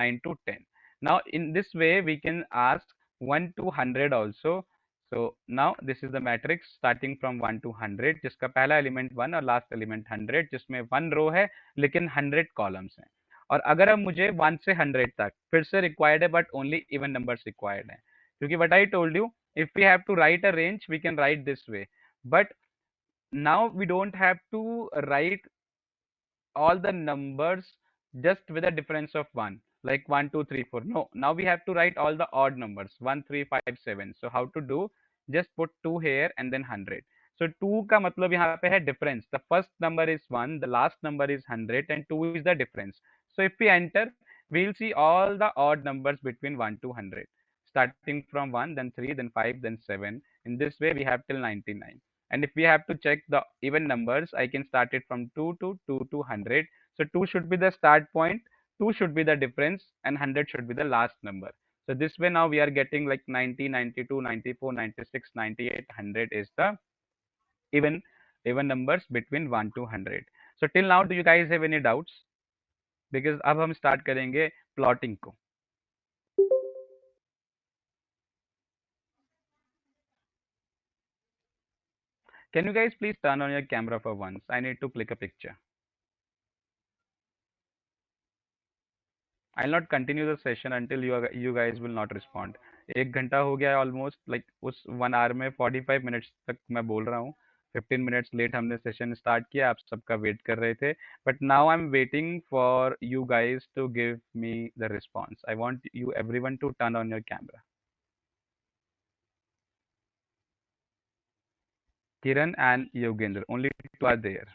9 to 10. Now in this way we can ask 1 to 100 also. So now this is the matrix starting from 1 to 100 जिसका पहला एलिमेंट 1 और लास्ट एलिमेंट 100, जिसमें 1 रो है लेकिन 100 कॉलम्स हैं. और अगर अब मुझे 1 से 100 तक फिर से रिक्वायर्ड है, but only even numbers required है, क्योंकि what I told you, if we have to write a range we can write this way, but now we don't have to write all the numbers just with a difference of 1, like 1 2 3 4. No, now we have to write all the odd numbers 1 3 5 7. So how to do? Just put 2 here and then 100. So 2 का मतलब यहाँ पे है difference. The first number is 1, the last number is 100, and 2 is the difference. So if we enter, we'll see all the odd numbers between 1 to 100, starting from 1, then 3, then 5, then 7. In this way we have till 99. And if we have to check the even numbers, I can start it from 2 to 100. So 2 should be the start point, 2 should be the difference, and 100 should be the last number. So this way now we are getting like 90, 92, 94, 96, 98, 100 is the even even numbers between 1 to 100. So till now do you guys have any doubts? Because अब हम start करेंगे plotting को. Can you guys please turn on your camera for once? I need to click a picture. I'll not continue the session until you guys will not respond. 1 घंटा हो गया है almost, like उस 1 our में 45 minutes तक मैं बोल रहा हूँ. 15 मिनट्स लेट हमने सेशन स्टार्ट किया, आप सबका वेट कर रहे थे, but now I am waiting for you guys to give me the response. I want you everyone to turn on your camera. Kiran and Yogendra, only two are there.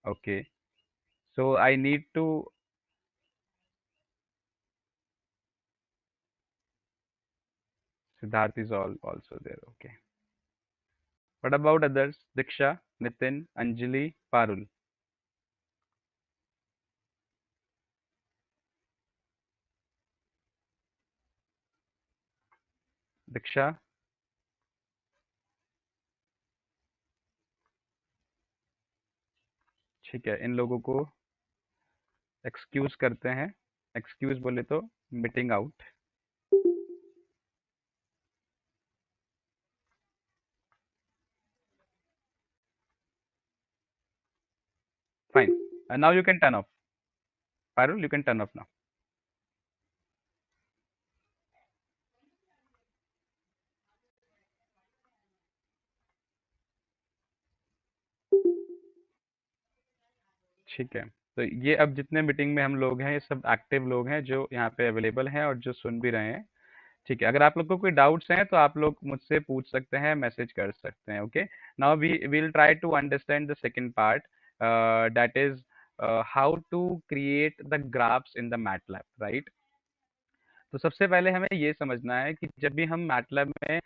Okay, so I need to. Siddharth is all also there. Okay. What about others? Diksha, Nitin, Anjali, Parul. दीक्षा. ठीक है, इन लोगों को excuse करते हैं. Excuse बोले तो meeting out. Fine. Now you can turn off. Parul, you can turn off now. ठीक है, तो ये अब जितने मीटिंग में हम लोग हैं ये सब एक्टिव लोग हैं जो यहाँ पे अवेलेबल हैं और जो सुन भी रहे हैं. ठीक है, अगर आप लोग को कोई डाउट्स हैं तो आप लोग मुझसे पूछ सकते हैं, मैसेज कर सकते हैं. Okay, now we will try to understand the second part, that is how to create the graphs in the MATLAB, right. तो सबसे पहले हमें ये समझना है कि जब भी हम मैटलैब में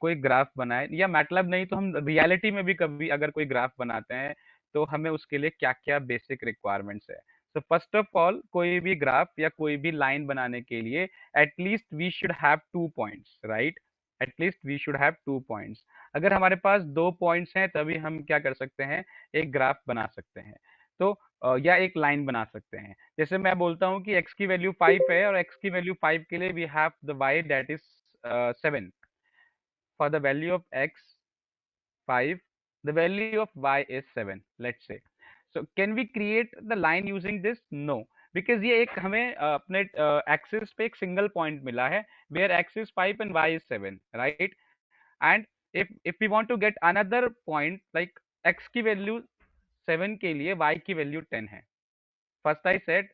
कोई ग्राफ बनाए, या मैटलैब नहीं तो हम रियलिटी में भी कभी अगर कोई ग्राफ बनाते हैं, तो हमें उसके लिए क्या क्या बेसिक रिक्वायरमेंट्स है. तो फर्स्ट ऑफ ऑल, कोई भी ग्राफ या कोई भी लाइन बनाने के लिए at least we should have 2 points, right. At least we should have 2 points. अगर हमारे पास 2 पॉइंट्स हैं तभी हम क्या कर सकते हैं, एक ग्राफ बना सकते हैं. तो या एक लाइन बना सकते हैं. जैसे मैं बोलता हूँ कि x की वैल्यू 5 है और x की वैल्यू 5 के लिए we have the y that is 7. For the value of x 5, the value of y is 7, let's say. So can we create the line using this? No, because ये एक हमें अपने axis पे एक single point मिला है where x is 5 and y is 7, right. And if we want to get another point, like x की value 7 के लिए y की वैल्यू 10 है, first I said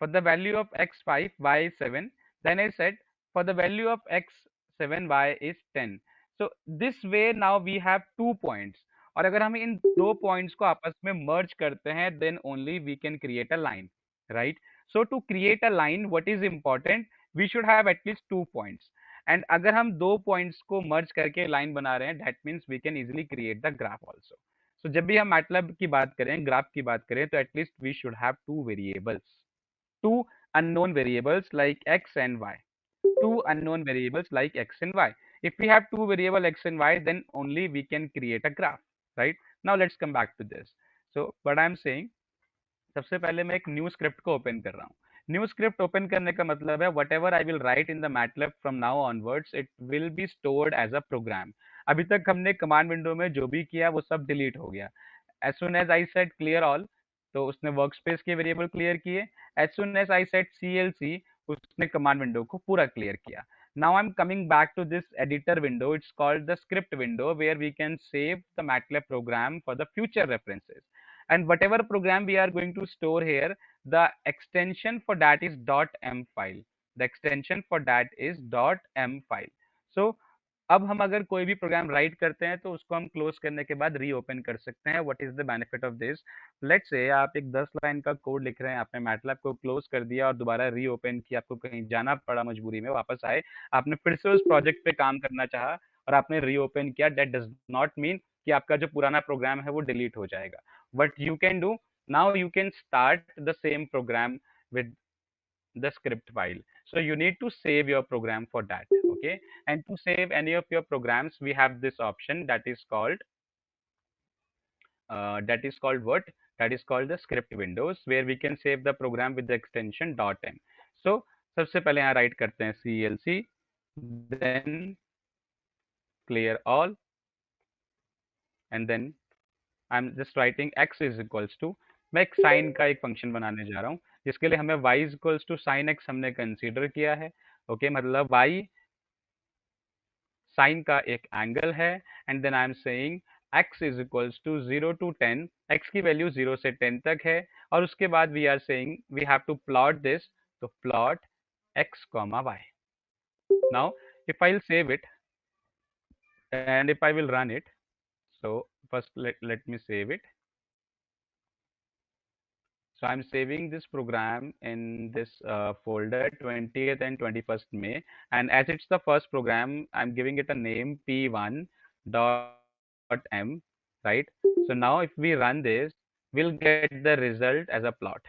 for the value of x5, y is 7. Then I said for the value of x7, y is 10. So this way now we have 2 points. और अगर हम इन दो points को आपस में मर्ज करते हैं then only we can create a line, right? So to create a line, what is important? We should have at least 2 points. And अगर हम दो पॉइंट्स को मर्ज करके लाइन बना रहे हैं that means we can easily create the graph also. So जब भी हम MATLAB की बात करें, ग्राफ की बात करें तो at least we should have two variables, two unknown variables like x and y, two unknown variables like x and y. If we have two variable x and y, then only we can create a graph, right? Now let's come back to this. So what I'm saying, सबसे पहले मैं एक new script को open कर रहा हूँ. New script open करने का मतलब है whatever I will write in the MATLAB from now onwards it will be stored as a program. अभी तक हमने कमांड विंडो में जो भी किया वो सब डिलीट हो गया. As soon as I said clear all, तो उसने वर्क स्पेस के वेरिएबल क्लियर किए. As soon as I said CLC, उसने कमांड विंडो को पूरा क्लियर किया. Now I'm coming back to this editor window. It's called the script window where we can save the MATLAB program for the future references. And whatever program we are going to store here, the extension for that is .m file. The extension for that is .m file. So अब हम अगर कोई भी programme right करते हैं तो उसको हम क्लोज करने के बाद रीओपन कर सकते हैं. What is the benefit of this? Let's say आप एक 10 लाइन का कोड लिख रहे हैं, आपने मैटलैब को क्लोज कर दिया और दोबारा रीओपन किया, आपको कहीं जाना पड़ा मजबूरी में, वापस आए, आपने फिर से उस प्रोजेक्ट पे काम करना चाहा और आपने रीओपन किया, दैट डज नॉट मीन कि आपका जो पुराना प्रोग्राम है वो डिलीट हो जाएगा. What you can do, now you can start the same programme with the script file. So you need to save your program for that. Okay, and to save any of your programs we have this option that is called what, that is called the script windows, where we can save the program with the extension .m. So सबसे पहले यहाँ right करते हैं CLC, then clear all, and then I'm just writing x is equals to, मैं एक sign का एक function बनाने जा रहा हूँ जिसके लिए हमें y is equals to sin x हमने कंसीडर किया है. ओके, मतलब y साइन का एक एंगल है. And then I am saying x is equals to 0 to 10, x की वैल्यू 0 से 10 तक है. और उसके बाद we are saying we have to plot this, तो plot x comma y. Now if I'll save it and if I will run it, so first let me save it. So I'm saving this program in this folder 20th and 21st May, and as it's the first program, I'm giving it a name p1 dot m, right? So now if we run this, we'll get the result as a plot.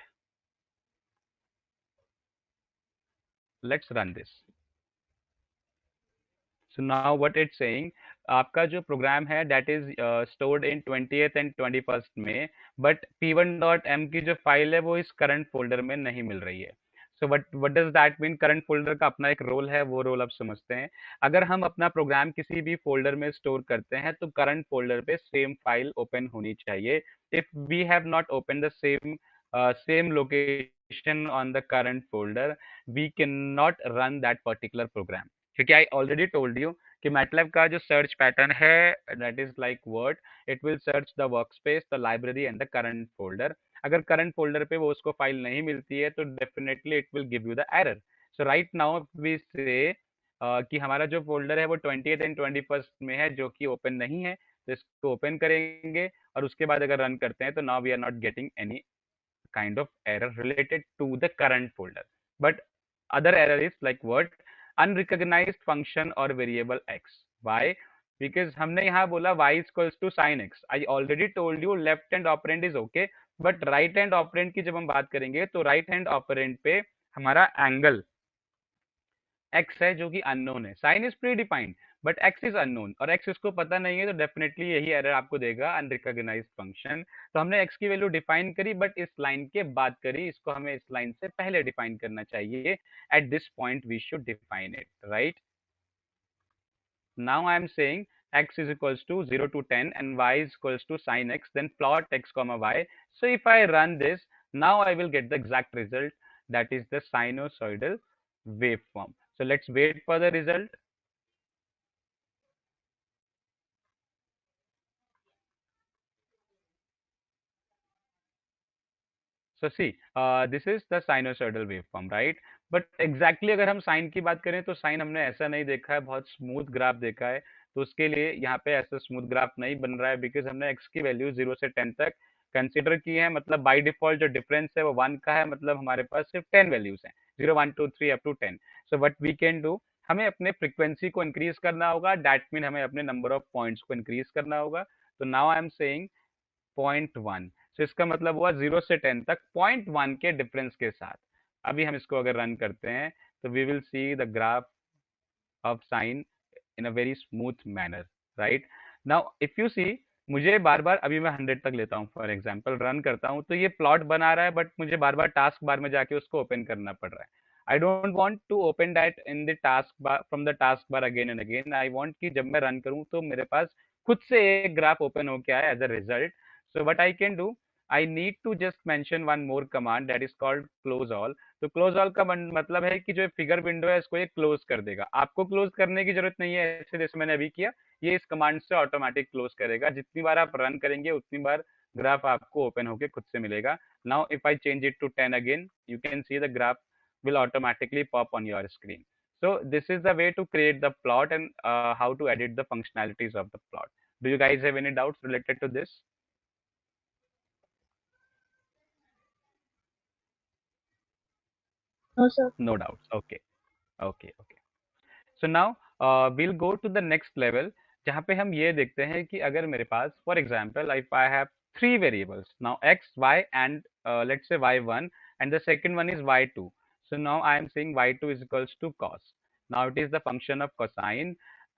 Let's run this. So now what it's saying, आपका जो programme है that is stored in 20th and 21st में, but p1.m की जो file है वो इस current folder में नहीं मिल रही है. सो what does that mean? Current folder का अपना एक रोल है, वो रोल अब समझते हैं. अगर हम अपना प्रोग्राम किसी भी फोल्डर में स्टोर करते हैं तो करंट फोल्डर पे सेम फाइल ओपन होनी चाहिए. If we have not open the same location on the current folder, we cannot run that particular program. क्योंकि आई ऑलरेडी टोल्ड यू कि मैटलैब का जो सर्च पैटर्न है that is like word, it will search the work space, the library and the current folder. अगर current folder पे वो उसको file नहीं मिलती है तो definitely it will give you the error. So right now we say कि हमारा जो फोल्डर है वो 20th एंड 21st में है जो कि ओपन नहीं है, तो इसको ओपन करेंगे और उसके बाद अगर रन करते हैं तो now we are not getting any kind of error related to the current folder. But other error is like what? Unrecognized function or variable x. Why? Because हमने यहाँ बोला y is equals to sin x. I already told you left hand operand is okay, but right hand operand की जब हम बात करेंगे तो right hand operand पे हमारा एंगल x है जो कि अननोन है. Sine is predefined but x is unknown और x इसको पता नहीं है, तो डेफिनेटली यही एरर आपको देगा, अनरिकॉग्नाइज्ड फंक्शन. तो हमने x की वैल्यू डिफाइन करी बट इस लाइन के बाद करी, इसको हमें इस लाइन से पहले डिफाइन करना चाहिए. At this point we should define it, right? Now I am saying x is equals to 0 to 10 and y is equals to sin x, then plot x comma y. So if I run this, now I will get the exact result, that is the sinusoidal waveform. So let's wait for the result. So see, this is the sinusoidal waveform, right? But exactly अगर हम sign की बात करें तो sign हमने ऐसा नहीं देखा है, बहुत स्मूथ ग्राफ देखा है। तो उसके लिए यहाँ पे ऐसा स्मूथ ग्राफ नहीं बन रहा है, बिकॉज हमने एक्स की वैल्यू 0 से 10 तक कंसिडर की है। मतलब बाई डिफॉल्ट जो डिफरेंस है वो 1 का है, मतलब हमारे पास सिर्फ 10 वैल्यूज हैं, 0 1 2 3 up to 10। So what we can do, हमें अपने फ्रिक्वेंसी को इंक्रीज करना होगा, दैट मीन हमें अपने नंबर ऑफ पॉइंट्स को इंक्रीज करना होगा। तो नाउ आई एम सेइंग 0.1। सो इसका मतलब हुआ 0 से 10 तक 0.1 के डिफरेंस के साथ। अभी हम इसको अगर रन करते हैं तो we will see the graph of sine in a very smooth manner, right? Now if you see, मुझे बार बार, अभी मैं 100 तक लेता हूँ फॉर एग्जांपल, रन करता हूँ तो ये प्लॉट बना रहा है, बट मुझे बार बार टास्क बार में जाके उसको ओपन करना पड़ रहा है। I don't want to open that in the taskbar, from the taskbar again and again. I want कि जब मैं रन करूँ तो मेरे पास खुद से एक ग्राफ ओपन होके आए as a result. So what I can do, I need to just mention one more command that is called close all. तो क्लोज ऑल का मतलब है कि जो फिगर विंडो है इसको ये क्लोज कर देगा। आपको क्लोज करने की जरूरत नहीं है, ऐसे जैसे मैंने अभी किया, ये इस कमांड से ऑटोमेटिक क्लोज करेगा। जितनी बार आप रन करेंगे उतनी बार ग्राफ आपको ओपन होके खुद से मिलेगा। Now if I change it to 10 again, you can see the graph will automatically pop on your screen. So this is the way to create the plot and how to edit the functionalities of the plot. Do you guys have any doubts related to this? No, sir. No doubts. Okay, okay, okay. So now will go to the next level, जहाँ पे हम ये देखते हैं कि अगर मेरे पास for example if I have three variables now x y and let's say y1 and the second one is y2. So now I am saying y2 is equals to cos. Now it is the function of cosine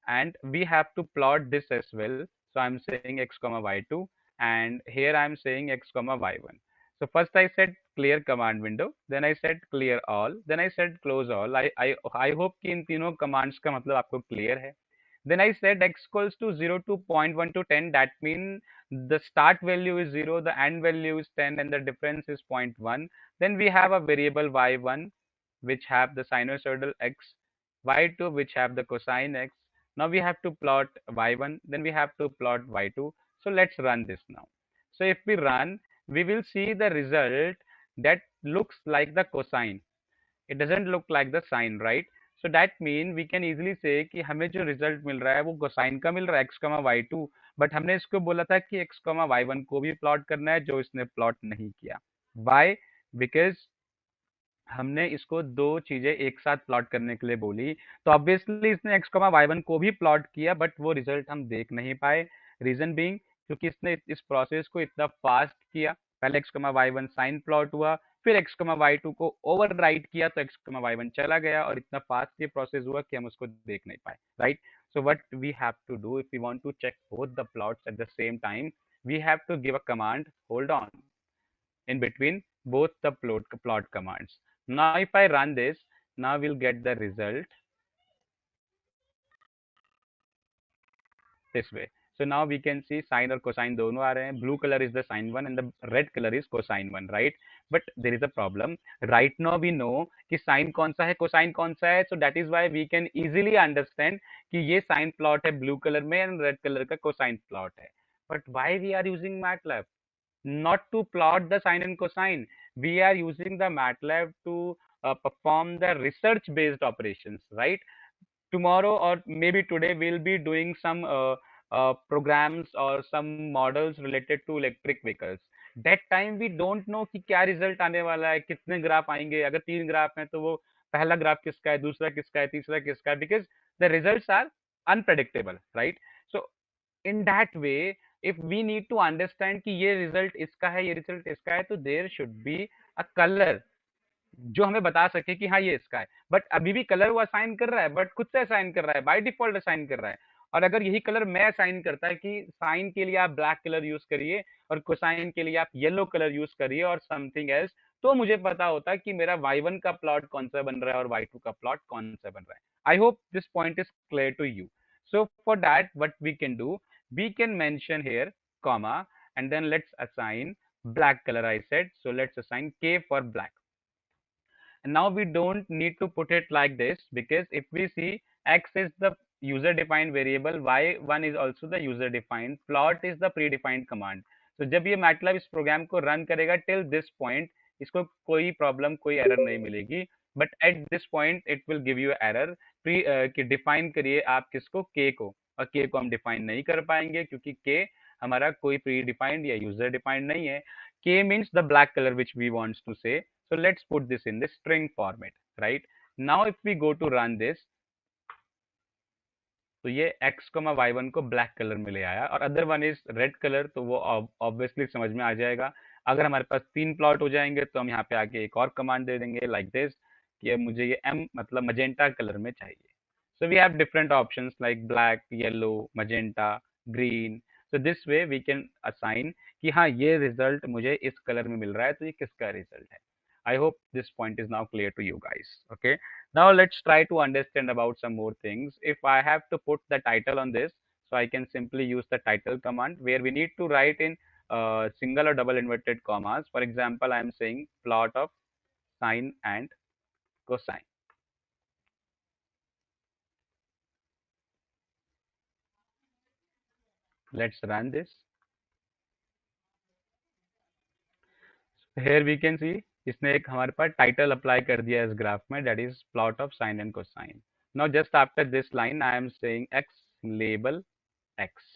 and we have to plot this as well. So I am saying x comma y2 and here I am saying x comma y1. So first I said clear command window, then I said clear all, then I said close all. I hope कि इन तीनों commands का मतलब आपको clear है. Then I said x equals to 0 to 0.1 to 10. That means the start value is 0, the end value is 10, and the difference is 0.1. Then we have a variable y1 which have the sinusoidal x, y2 which have the cosine x. Now we have to plot y1, then we have to plot y2. So let's run this now. So if we run, we will see the result that looks like the cosine. It doesn't look like the sine, right? So that mean we can easily say कि हमें जो result मिल रहा है वो cosine का मिल रहा है x, y2, but हमने इसको बोला था कि x, y1 को भी plot करना है, जो इसने plot नहीं किया. Why? Because हमने इसको दो चीजें एक साथ प्लॉट करने के लिए बोली, तो ऑब्वियसली इसने एक्स कॉमा वाई वन को भी प्लॉट किया, बट वो रिजल्ट हम देख नहीं पाए। रीजन बीइंग, क्योंकि इसने इस प्रोसेस को इतना फास्ट किया। पहले x comma y one sine plot हुआ, फिर एक्स कॉमा वाई टू को ओवर राइट किया तो एक्स कॉमा वाई वन चला गया, और इतना फास्ट ये प्रोसेस हुआ कि हम उसको देख नहीं पाए, right? So what we have to do if we want to check both the plots at the same time, we have to give a command, hold on, in between both the plot commands. Now if I run this, now we'll get the result this way. So now we can see sine और cosine दोनों आ रहे हैं. Blue color is the sine one and the red color is cosine one, right? But there is a problem. Right now we know कि sine कौन सा है, cosine कौन सा है. So that is why we can easily understand कि ये sine plot है blue color में and red color का cosine plot है. But why we are using MATLAB? Not to plot the sine and cosine. We are using the MATLAB to perform the research based operations, right? Tomorrow or maybe today we'll be doing some programs or some models related to electric vehicles. That time we don't know कि क्या result आने वाला है, कितने graph आएंगे. अगर तीन graph हैं तो वो पहला ग्राफ किसका है, दूसरा किसका है, तीसरा किसका है, because the results are unpredictable, right? So in that way, if we need to understand कि ये रिजल्ट इसका है, ये रिजल्ट इसका है, तो there should be a colour जो हमें बता सके कि हाँ ये इसका है. बट अभी भी कलर वो असाइन कर रहा है, बट खुद से असाइन कर रहा है, बाय डिफॉल्ट असाइन कर रहा है. और अगर यही कलर मैं असाइन करता है कि साइन के लिए आप ब्लैक कलर यूज करिए और कोसाइन के लिए आप येलो कलर यूज करिए और समथिंग एल्स, तो मुझे पता होता कि मेरा y1 का प्लॉट कौन सा बन रहा है और y2 का प्लॉट कौन सा बन रहा है. I hope this point is clear to you. So for that what we can do, we can mention here comma and then let's assign black color. I said so, let's assign k for black. And now we don't need to put it like this, because if we see x is the user defined variable, y1 is also the user defined, plot is the predefined command. So जब ये MATLAB इस programme को run करेगा till this point, इसको कोई problem, कोई error नहीं मिलेगी। But at this point it will give you error pre कि डिफाइन करिए आप किसको, के को। और के को हम डिफाइन नहीं कर पाएंगे क्योंकि के हमारा कोई प्री डिफाइंड या यूजर डिफाइंड नहीं है। K means the black colour which we wants to say, so let's put this in the string format, right? Now if we go to run this, तो ये x, y1 को black colour में ले आया और other one is red colour, तो वो obviously समझ में आ जाएगा। अगर हमारे पास 3 प्लॉट हो जाएंगे तो हम यहाँ पे आके एक और कमांड दे देंगे लाइक दिस, कि मुझे ये m मतलब मजेंटा कलर में चाहिए। So we have different options like black, yellow, magenta, green. So this way we can assign कि हाँ ये रिजल्ट मुझे इस कलर में मिल रहा है, तो ये किसका रिजल्ट है। I hope this point is now clear to you guys. Okay. Now let's try to understand about some more things. If I have to put the title on this, so I can simply use the title command where we need to write in single or double inverted commas. For example, I am saying plot of sine and cosine. Let's run this. Here we can see इसने एक हमारे पास title apply कर दिया इस graph में, that is plot of sine and cosine. Now just after this line I am saying x label x.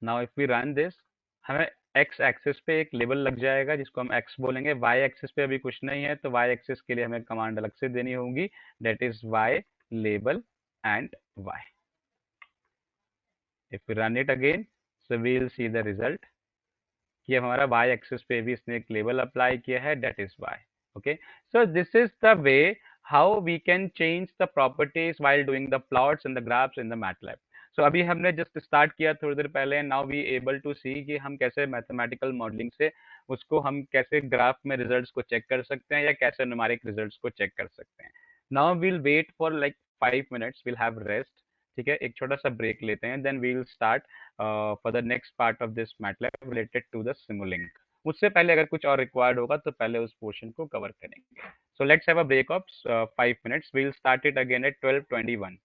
Now if we run this, हमें x axis पे एक लेबल लग जाएगा जिसको हम एक्स बोलेंगे। वाई एक्सिस पे अभी कुछ नहीं है, तो वाई एक्सिस के लिए हमें कमांड अलग से देनी होगी, that is y label and y. If we run it again, so we will see the result कि हमारा वाई एक्सिस पे भी इसने एक लेबल अप्लाई किया है, that is y. Okay, so this is the way how we can change the properties while doing the plots and the graphs in the MATLAB. So अभी हमने जस्ट स्टार्ट किया थोड़ी देर पहले, now we able to see कि हम कैसे mathematical modelling से उसको हम कैसे ग्राफ में रिजल्ट्स को चेक कर सकते हैं या कैसे न्यूमेरिक रिजल्ट्स को चेक कर सकते हैं। Now we'll wait for like 5 minutes, we'll have rest. ठीक है, एक छोटा सा ब्रेक लेते हैं, then we will start for the next part of this MATLAB related to the Simulink. उससे पहले अगर कुछ और रिक्वायर्ड होगा तो पहले उस पोर्शन को कवर करेंगे। So let's have a break of 5 minutes, we will start it again at 12:21।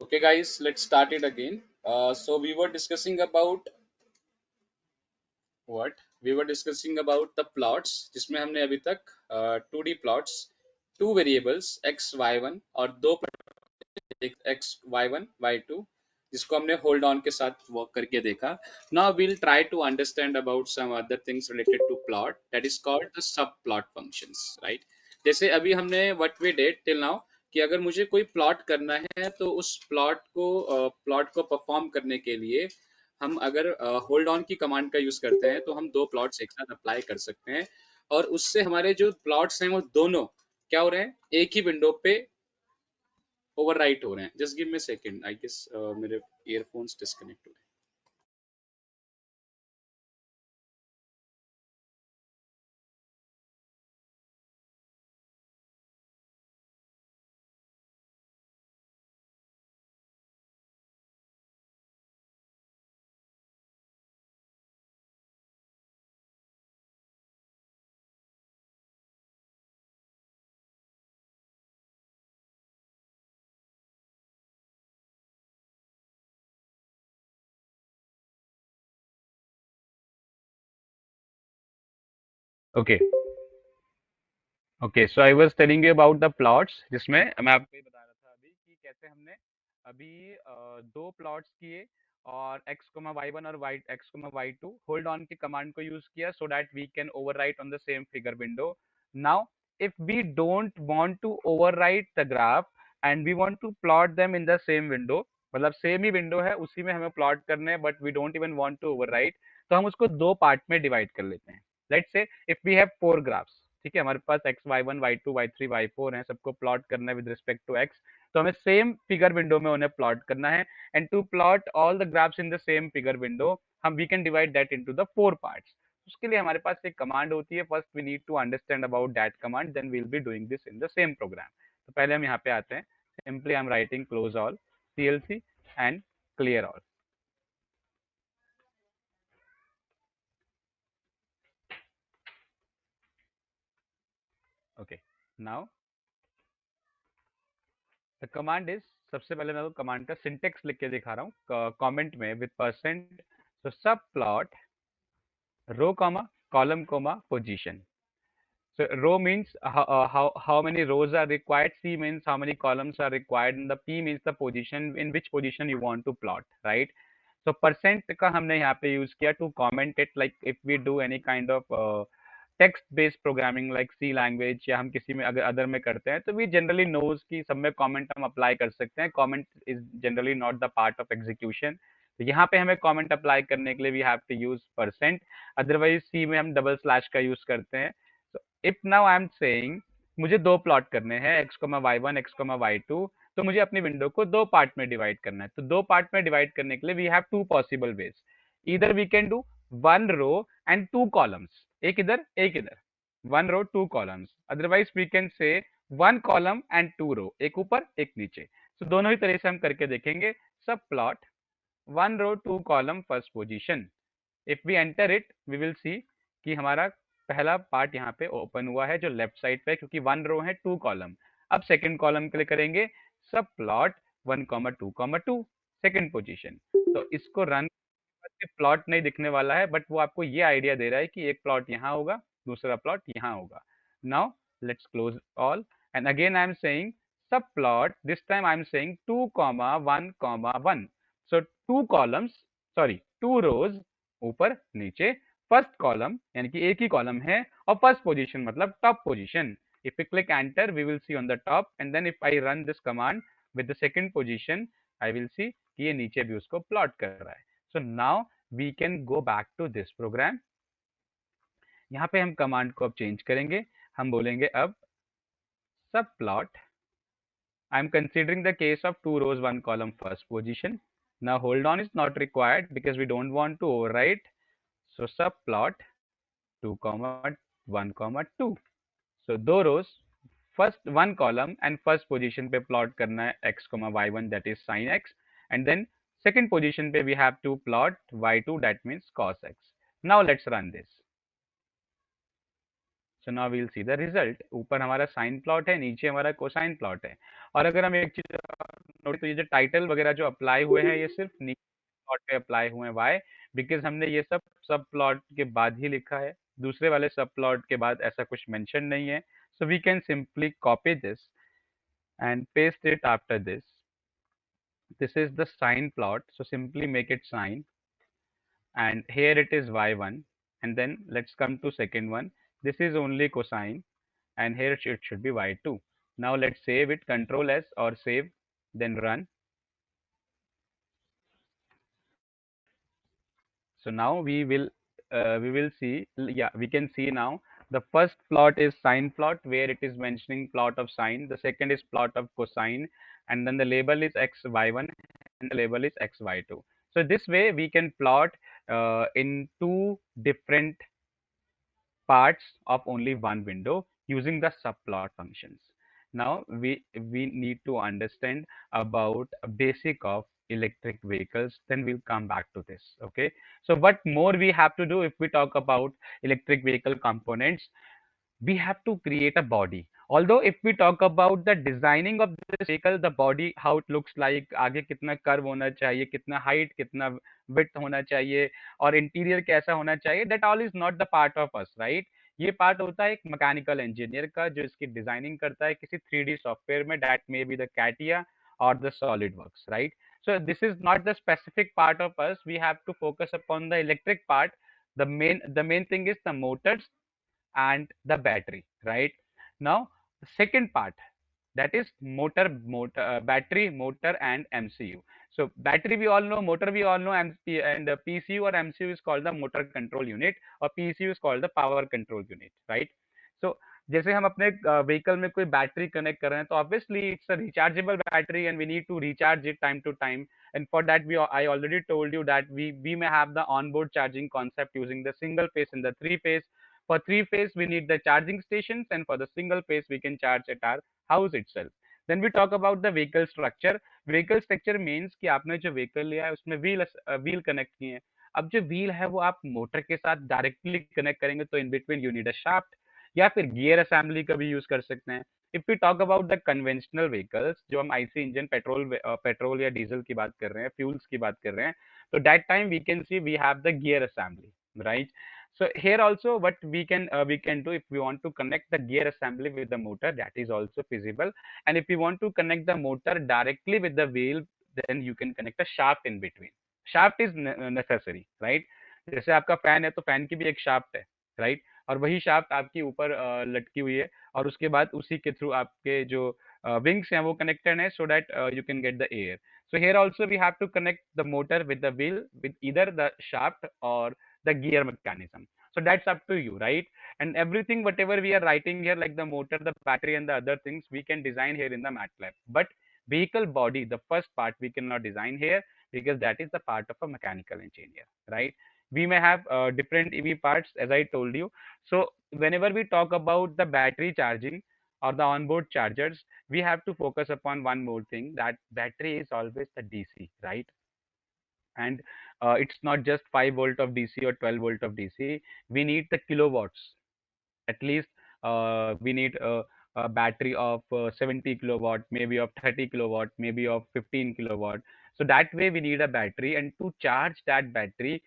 Okay, guys, let's start it again. So we were discussing about what? We were discussing about the plots, जिसमें हमने अभी तक 2D plots, two variables x y1 और दो x y one y two जिसको हमने hold on के साथ वर्क करके देखा. Now we'll try to understand about some other things related to plot that is called the subplot functions, right. जैसे अभी हमने what we did till now कि अगर मुझे कोई प्लॉट करना है तो उस प्लॉट को परफॉर्म करने के लिए हम अगर होल्ड ऑन की कमांड का यूज करते हैं तो हम दो प्लॉट्स एक साथ अप्लाई कर सकते हैं और उससे हमारे जो प्लॉट्स हैं वो दोनों क्या हो रहे हैं, एक ही विंडो पे ओवरराइट हो रहे हैं. Just give me second, I guess मेरे ईयरफोन्स डिस्कनेक्ट हो रहे okay okay, so I was telling you about the plots, जिसमें मैं आपको ये बता रहा था अभी कि कैसे हमने अभी दो प्लॉट्स किए और x, y1 और y x, y2 hold on की कमांड को यूज किया so that we can overwrite on the same figure window. Now if we don't want to overwrite the graph and we want to plot them in the same window, मतलब same ही window है उसी में हमें plot करने हैं but we don't even want to overwrite, तो हम उसको दो पार्ट में डिवाइड कर लेते हैं. Let's say if we have four graphs, ठीक है, हमारे पास x, y1, y2, y3, y4 है, सबको प्लॉट करना है विद रिस्पेक्ट टू x, तो हमें सेम फिगर विंडो में उन्हें प्लॉट करना है. And to plot all the graphs in the same figure window हम we can divide that into the four parts. उसके लिए हमारे पास एक कमांड होती है. First we need to understand about that command, then we will be doing this in the same program. तो पहले हम यहाँ पे आते हैं. Simply I am writing close all clc and clear all. Okay, now the command is, सबसे पहले मैं कमांड का सिंटेक्स लिख के दिखा रहा हूँ कमेंट में विद परसेंट. तो subplot row comma column comma position. So row means how many rows are required, c means how many columns are required, and the p means the position, in which position you want to plot, right? So percent का हमने यहाँ पे use किया to comment it, like if we do any kind of text based programming like C language या हम किसी में अगर अदर में करते हैं तो वी जनरली नोज कि सब में कमेंट हम अप्लाई कर सकते हैं. Comment is generally not the part of execution. तो यहाँ पे हमें कमेंट अप्लाई करने के लिए we have to use percent. Otherwise C में हम डबल स्लैश का यूज करते हैं. तो if now I am saying मुझे दो प्लॉट करने हैं x, y1 x, y2, तो मुझे अपनी विंडो को दो पार्ट में डिवाइड करना है. तो दो पार्ट में डिवाइड करने के लिए we have two possible ways. इधर we can do one row and two columns, एक इधर एक इधर, one row two columns. Otherwise we can say one column and two row, एक ऊपर एक नीचे. तो दोनों ही तरह से हम करके देखेंगे. Subplot one row two column first position. If we enter it we will see कि हमारा पहला पार्ट यहाँ पे ओपन हुआ है जो लेफ्ट साइड पे, क्योंकि वन रो है टू कॉलम. अब सेकंड कॉलम के लिए करेंगे सब plot one comma two second position. तो इसको रन प्लॉट नहीं दिखने वाला है बट वो आपको ये आइडिया दे रहा है कि एक प्लॉट यहाँ होगा, दूसरा प्लॉट यहाँ होगा. Now let's close all and again I am saying subplot, this time I am saying 2,1,1. So two columns, sorry two rows, ऊपर नीचे, फर्स्ट कॉलम यानी कि एक ही कॉलम है और फर्स्ट पोजीशन मतलब top position. If you click enter we will see on the top and then if I run this command with the second position I will see कि ये नीचे भी उसको plot कर रहा है. So now we can go back to this program. यहाँ पे हम कमांड को अब चेंज करेंगे. हम बोलेंगे अब subplot. I am considering the case of 2 rows 1 column first position. Now hold on is not required because we don't want to overwrite. So subplot 2 comma 1 comma 2. So दो rows first one column and first position पे plot करना है x comma y1 that is sin x, and then second position पे we have to plot y2 that means cos x. Now let's run this. So now we'll see the result. ऊपर हमारा sine plot है, नीचे हमारा cosine plot है. और अगर हम एक चीज नोट, तो ये जो टाइटल वगैरह जो अप्लाई हुए हैं ये सिर्फ नीचे प्लॉट पे अप्लाई हुए हैं. वाई? बिकॉज हमने ये सब प्लॉट के बाद ही लिखा है, दूसरे वाले सब प्लॉट के बाद ऐसा कुछ मेंशन नहीं है. So we can simply copy this and paste it after this. This is the sine plot, so simply make it sine, and here it is y1, and then let's come to second one. This is only cosine, and here it should be y2. Now let's save it, control S or save, then run. So now we will see, yeah, we can see now the first plot is sine plot where it is mentioning plot of sine. The second is plot of cosine, and then the label is xy1 and the label is xy2. So this way we can plot in two different parts of only one window using the subplot functions. Now we need to understand about basic of electric vehicles, then we'll come back to this. Okay, so what more we have to do if we talk about electric vehicle components? We have to create a body. Although if we talk about the designing of this vehicle, the body, how it looks like, आगे कितना curve होना चाहिए, कितना height, कितना width होना चाहिए, और interior कैसा होना चाहिए, that all is not the part of us, right? ये पार्ट होता है एक मैकेनिकल इंजीनियर का जो इसकी डिजाइनिंग करता है किसी 3D सॉफ्टवेयर में, that may be the CATIA or the SolidWorks, right? So this is not the specific part of us. We have to focus upon the electric part. The main thing is the motors and the battery, right? Now the second part, that is battery, motor and MCU. So battery we all know, motor we all know, and PCU or MCU is called the motor control unit, or PCU is called the power control unit, right? So जैसे हम अपने vehicle में कोई battery connect कर रहे हैं तो obviously it's a rechargeable battery and we need to recharge it time to time, and for that I already told you that we may have the onboard charging concept using the single phase and the three phase. For three phase we need the charging stations, and for the single phase we can charge at our house itself. Then we talk about the vehicle structure. Vehicle structure means कि आपने जो vehicle लिया है उसमें wheel connect किए हैं. अब जो wheel है वो आप मोटर के साथ डायरेक्टली कनेक्ट करेंगे तो in between you need a shaft, या फिर गियर असेंबली का भी यूज कर सकते हैं. If we talk about the conventional vehicles, जो हम आईसी इंजन पेट्रोल या डीजल की बात कर रहे हैं, फ्यूल्स की बात कर रहे हैं, तो that time we can see we have the gear assembly, right? So here also what we can do, if we want to connect the gear assembly with the motor, that is also feasible. And if you want to connect the motor directly with the wheel, then you can connect a shaft in between. Shaft is necessary, right? जैसे आपका fan है तो fan की भी एक shaft है, right? और वही शाफ्ट आपके ऊपर लटकी हुई है, और उसके बाद उसी के थ्रू आपके जो विंग्स हैं वो कनेक्टेड है, so that you can get the air. So here also we have to connect the motor with the wheel with either the shaft or the gear mechanism. So that's up to you, right? And everything whatever we are writing here, like the motor, the battery and the other things, we can design here in the MATLAB. But vehicle body, the first part, we cannot design here because that is the part of a mechanical engineer, right? We may have different EV parts, as I told you. So whenever we talk about the battery charging or the onboard chargers, we have to focus upon one more thing, that battery is always the DC, right? And it's not just 5 volt of DC or 12 volt of DC. We need the kilowatts. At least we need a battery of 70 kilowatt, maybe of 30 kilowatt, maybe of 15 kilowatt. So that way we need a battery, and to charge that battery,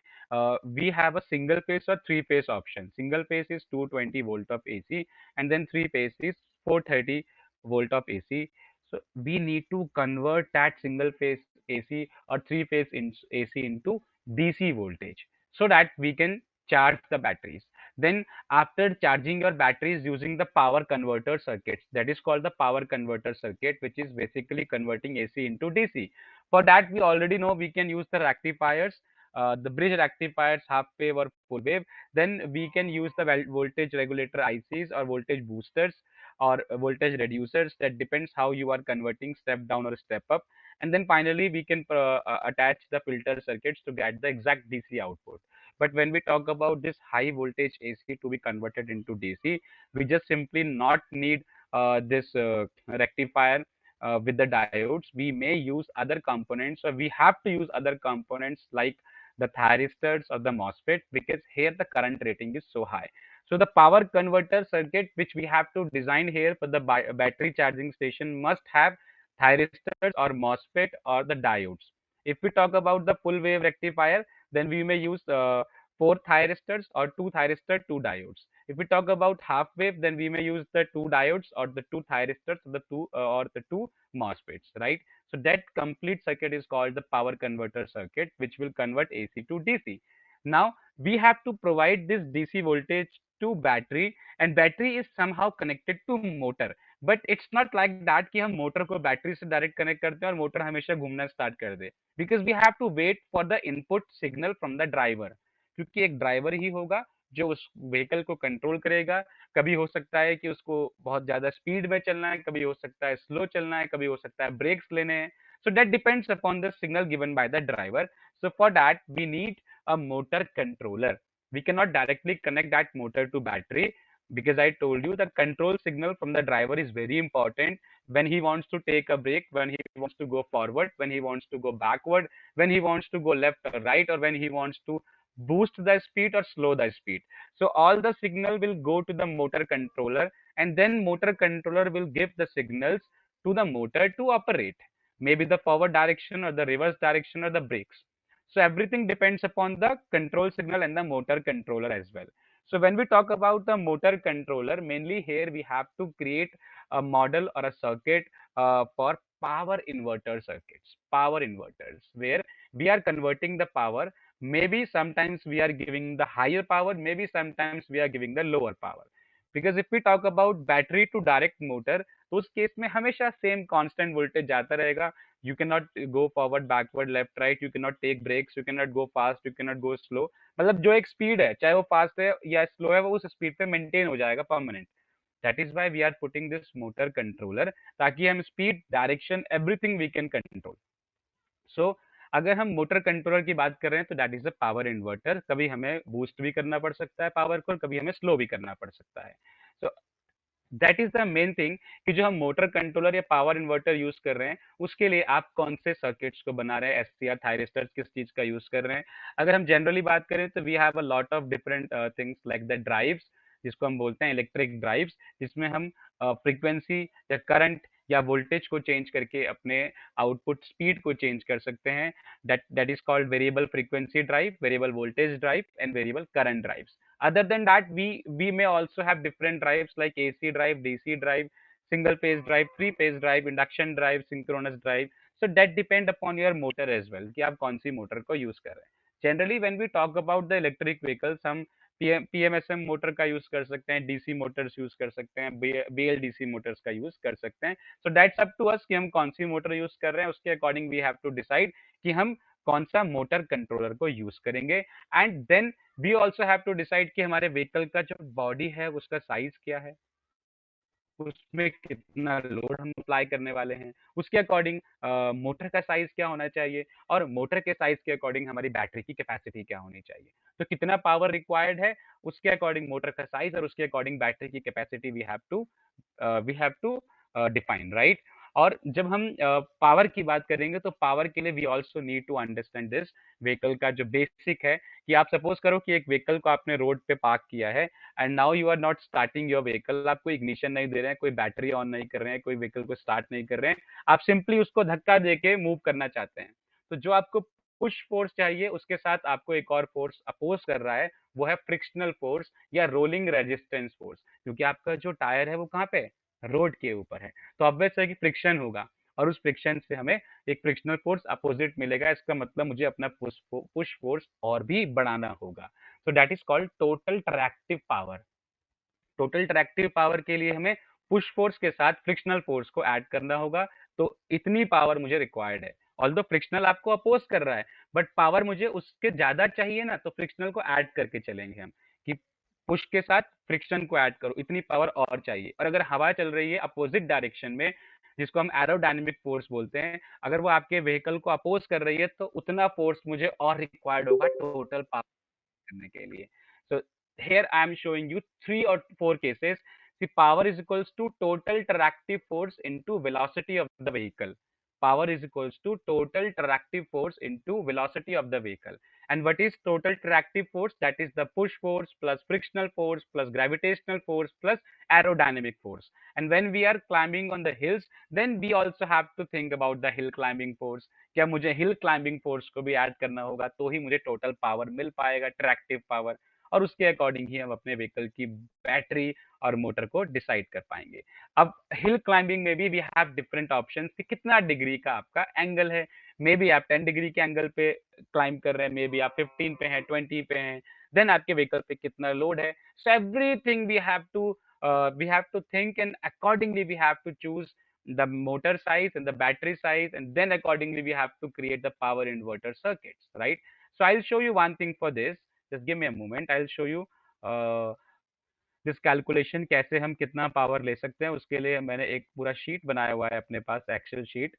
we have a single phase or three phase option. Single phase is 220 volt of AC, and then three phase is 430 volt of AC. So we need to convert that single phase AC or three phase AC into DC voltage so that we can charge the batteries. Then after charging your batteries using the power converter circuits, that is called the power converter circuit, which is basically converting AC into DC. For that, we already know we can use the rectifiers, the bridge rectifiers, half wave or full wave. Then we can use the voltage regulator ICs or voltage boosters or voltage reducers. That depends how you are converting step down or step up. And then finally, we can attach the filter circuits to get the exact DC output. But when we talk about this high voltage AC to be converted into DC, we just simply not need this rectifier with the diodes. We may use other components, or we have to use other components like the thyristors or the MOSFET, because here the current rating is so high. So the power converter circuit which we have to design here for the battery charging station must have thyristors or MOSFET or the diodes. If we talk about the full wave rectifier, then we may use four thyristors or two thyristor, two diodes. If we talk about half wave, then we may use the two diodes or the two thyristors or the two MOSFETs, right? So that complete circuit is called the power converter circuit, which will convert AC to DC. Now we have to provide this DC voltage to battery, and battery is somehow connected to motor. But it's not like that कि हम motor को battery से direct connect करते हैं और motor हमेशा घूमना start कर दे, because we have to wait for the input signal from the driver, क्योंकि एक ड्राइवर ही होगा जो उस व्हीकल को कंट्रोल करेगा। कभी हो सकता है कि उसको बहुत ज्यादा स्पीड में चलना है, कभी हो सकता है स्लो चलना है, कभी हो सकता है ब्रेक्स लेने हैं। So that depends upon the signal given by the driver. So for that we need a motor controller. We cannot directly connect that motor to battery, because I told you the control signal from the driver is very important when he wants to take a break, when he wants to go forward, when he wants to go backward, when he wants to go left or right, or when he wants to boost the speed or slow the speed. So all the signal will go to the motor controller, and then motor controller will give the signals to the motor to operate, maybe the forward direction or the reverse direction or the brakes. So everything depends upon the control signal and the motor controller as well. So when we talk about the motor controller, mainly here we have to create a model or a circuit for power inverter circuits, power inverters, where we are converting the power. Maybe sometimes we are giving the higher power, maybe sometimes we are giving the lower power. Because if we talk about battery to direct motor, तो उस case में हमेशा same constant voltage जाता रहेगा। You cannot go forward, backward, left, right. You cannot take breaks. You cannot go fast. You cannot go slow. मतलब जो एक speed है, चाहे वो फास्ट है या स्लो है, वो उस स्पीड पे मेंटेन हो जाएगा permanent. That is why we are putting this motor controller, ताकि हम speed, direction, everything we can control. So अगर हम मोटर कंट्रोलर की बात कर रहे हैं तो that is a power inverter. कभी हमें बूस्ट भी करना पड़ सकता है पावर को, और कभी हमें स्लो भी करना पड़ सकता है। So that is the main thing कि जो हम मोटर कंट्रोलर या पावर इन्वर्टर यूज कर रहे हैं, उसके लिए आप कौन से सर्किट्स को बना रहे हैं, एससीआर थायरिस्टर्स किस चीज का यूज कर रहे हैं। अगर हम जनरली बात करें तो we have a lot of different things like the drives, जिसको हम बोलते हैं इलेक्ट्रिक ड्राइव्स, जिसमें हम फ्रीक्वेंसी या करंट या वोल्टेज को चेंज करके अपने आउटपुट स्पीड को चेंज कर सकते हैं। That is called variable frequency drive, variable voltage drive and variable current drives. Other than that, we may also have different drives like AC drive, DC drive, single phase drive, three phase drive, induction drive, synchronous drive. So that depend upon your motor as well कि आप कौन सी motor को use कर रहे हैं। Generally when we talk about the electric vehicles, हम PMSM motor का use कर सकते हैं, डीसी मोटर्स यूज कर सकते हैं, BLDC मोटर्स का यूज कर सकते हैं। सो दैट्स अप टू अस कि हम कौन सी मोटर यूज कर रहे हैं, उसके according we have to decide कि हम कौन सा मोटर कंट्रोलर को यूज करेंगे। And then we also have to decide कि हमारे व्हीकल का जो बॉडी है उसका साइज क्या है, उसमें कितना लोड हम अप्लाई करने वाले हैं, उसके अकॉर्डिंग मोटर का साइज क्या होना चाहिए, और मोटर के साइज के अकॉर्डिंग हमारी बैटरी की कैपेसिटी क्या होनी चाहिए। तो कितना पावर रिक्वायर्ड है, उसके अकॉर्डिंग मोटर का साइज, और उसके अकॉर्डिंग बैटरी की capacity we have to define, right. और जब हम पावर की बात करेंगे तो पावर के लिए we also need to understand this. Vehicle का जो बेसिक है कि आप सपोज करो कि एक व्हीकल को आपने रोड पे पार्क किया है, and now you are not starting your vehicle. आप कोई इग्निशन नहीं दे रहे हैं, कोई बैटरी ऑन नहीं कर रहे हैं, कोई व्हीकल को स्टार्ट नहीं कर रहे हैं, आप सिंपली उसको धक्का देके मूव करना चाहते हैं। तो जो आपको पुश फोर्स चाहिए, उसके साथ आपको एक और फोर्स अपोज कर रहा है, वो है फ्रिक्शनल फोर्स या रोलिंग रेजिस्टेंस फोर्स, क्योंकि आपका जो टायर है वो कहाँ पे, रोड के ऊपर है। तो ऑब्वियस है कि फ्रिक्शन होगा, और उस फ्रिक्शन से हमें एक फ्रिक्शनल फोर्स अपोजिट मिलेगा। इसका मतलब मुझे अपना पुश फोर्स और भी बढ़ाना होगा। So that is called total tractive power. Total tractive power के लिए हमें पुश फोर्स के साथ फ्रिक्शनल फोर्स को ऐड करना होगा, तो इतनी पावर मुझे रिक्वायर्ड है। ऑल्दो फ्रिक्शनल आपको अपोज कर रहा है, बट पावर मुझे उसके ज्यादा चाहिए ना, तो फ्रिक्शनल को ऐड करके चलेंगे हम कि पुश के साथ फ्रिक्शन को ऐड करो, इतनी पावर और चाहिए। और अगर हवा चल रही है अपोजिट डायरेक्शन में, जिसको हम एरोडायनेमिक फोर्स बोलते हैं, अगर वो आपके व्हीकल को अपोज कर रही है, तो उतना फोर्स मुझे और रिक्वायर्ड होगा टोटल पावर करने के लिए। So here I am showing you 3 or 4 cases. The power is equals to total tractive force into velocity of the vehicle. Power is equals to total tractive force into velocity of the vehicle. And what is total tractive force? That is the push force plus frictional force plus gravitational force plus aerodynamic force. And when we are climbing on the hills, then we also have to think about the hill climbing force. क्या मुझे हिल climbing force को भी add करना होगा, तो ही मुझे total power मिल पाएगा, tractive power. और उसके अकॉर्डिंग ही हम अपने व्हीकल की बैटरी और मोटर को डिसाइड कर पाएंगे। अब हिल क्लाइंबिंग में भी वी हैव डिफरेंट ऑप्शन कि कितना डिग्री का आपका एंगल है। मे बी आप 10 डिग्री के एंगल पे क्लाइंब कर रहे हैं, मे बी आप 15 पे हैं, 20 पे हैं, देन आपके व्हीकल पे कितना लोड है। So everything we have to think, and accordingly we have to choose the motor size and the battery size, and then accordingly we have to create the power inverter circuits, right? So I'll show you one thing for this. Just give me a moment, I'll show you uh, this calculation कैसे हम कितना power ले सकते हैं। उसके लिए मैंने एक पूरा शीट बनाया हुआ है अपने पास, एक्सेल शीट,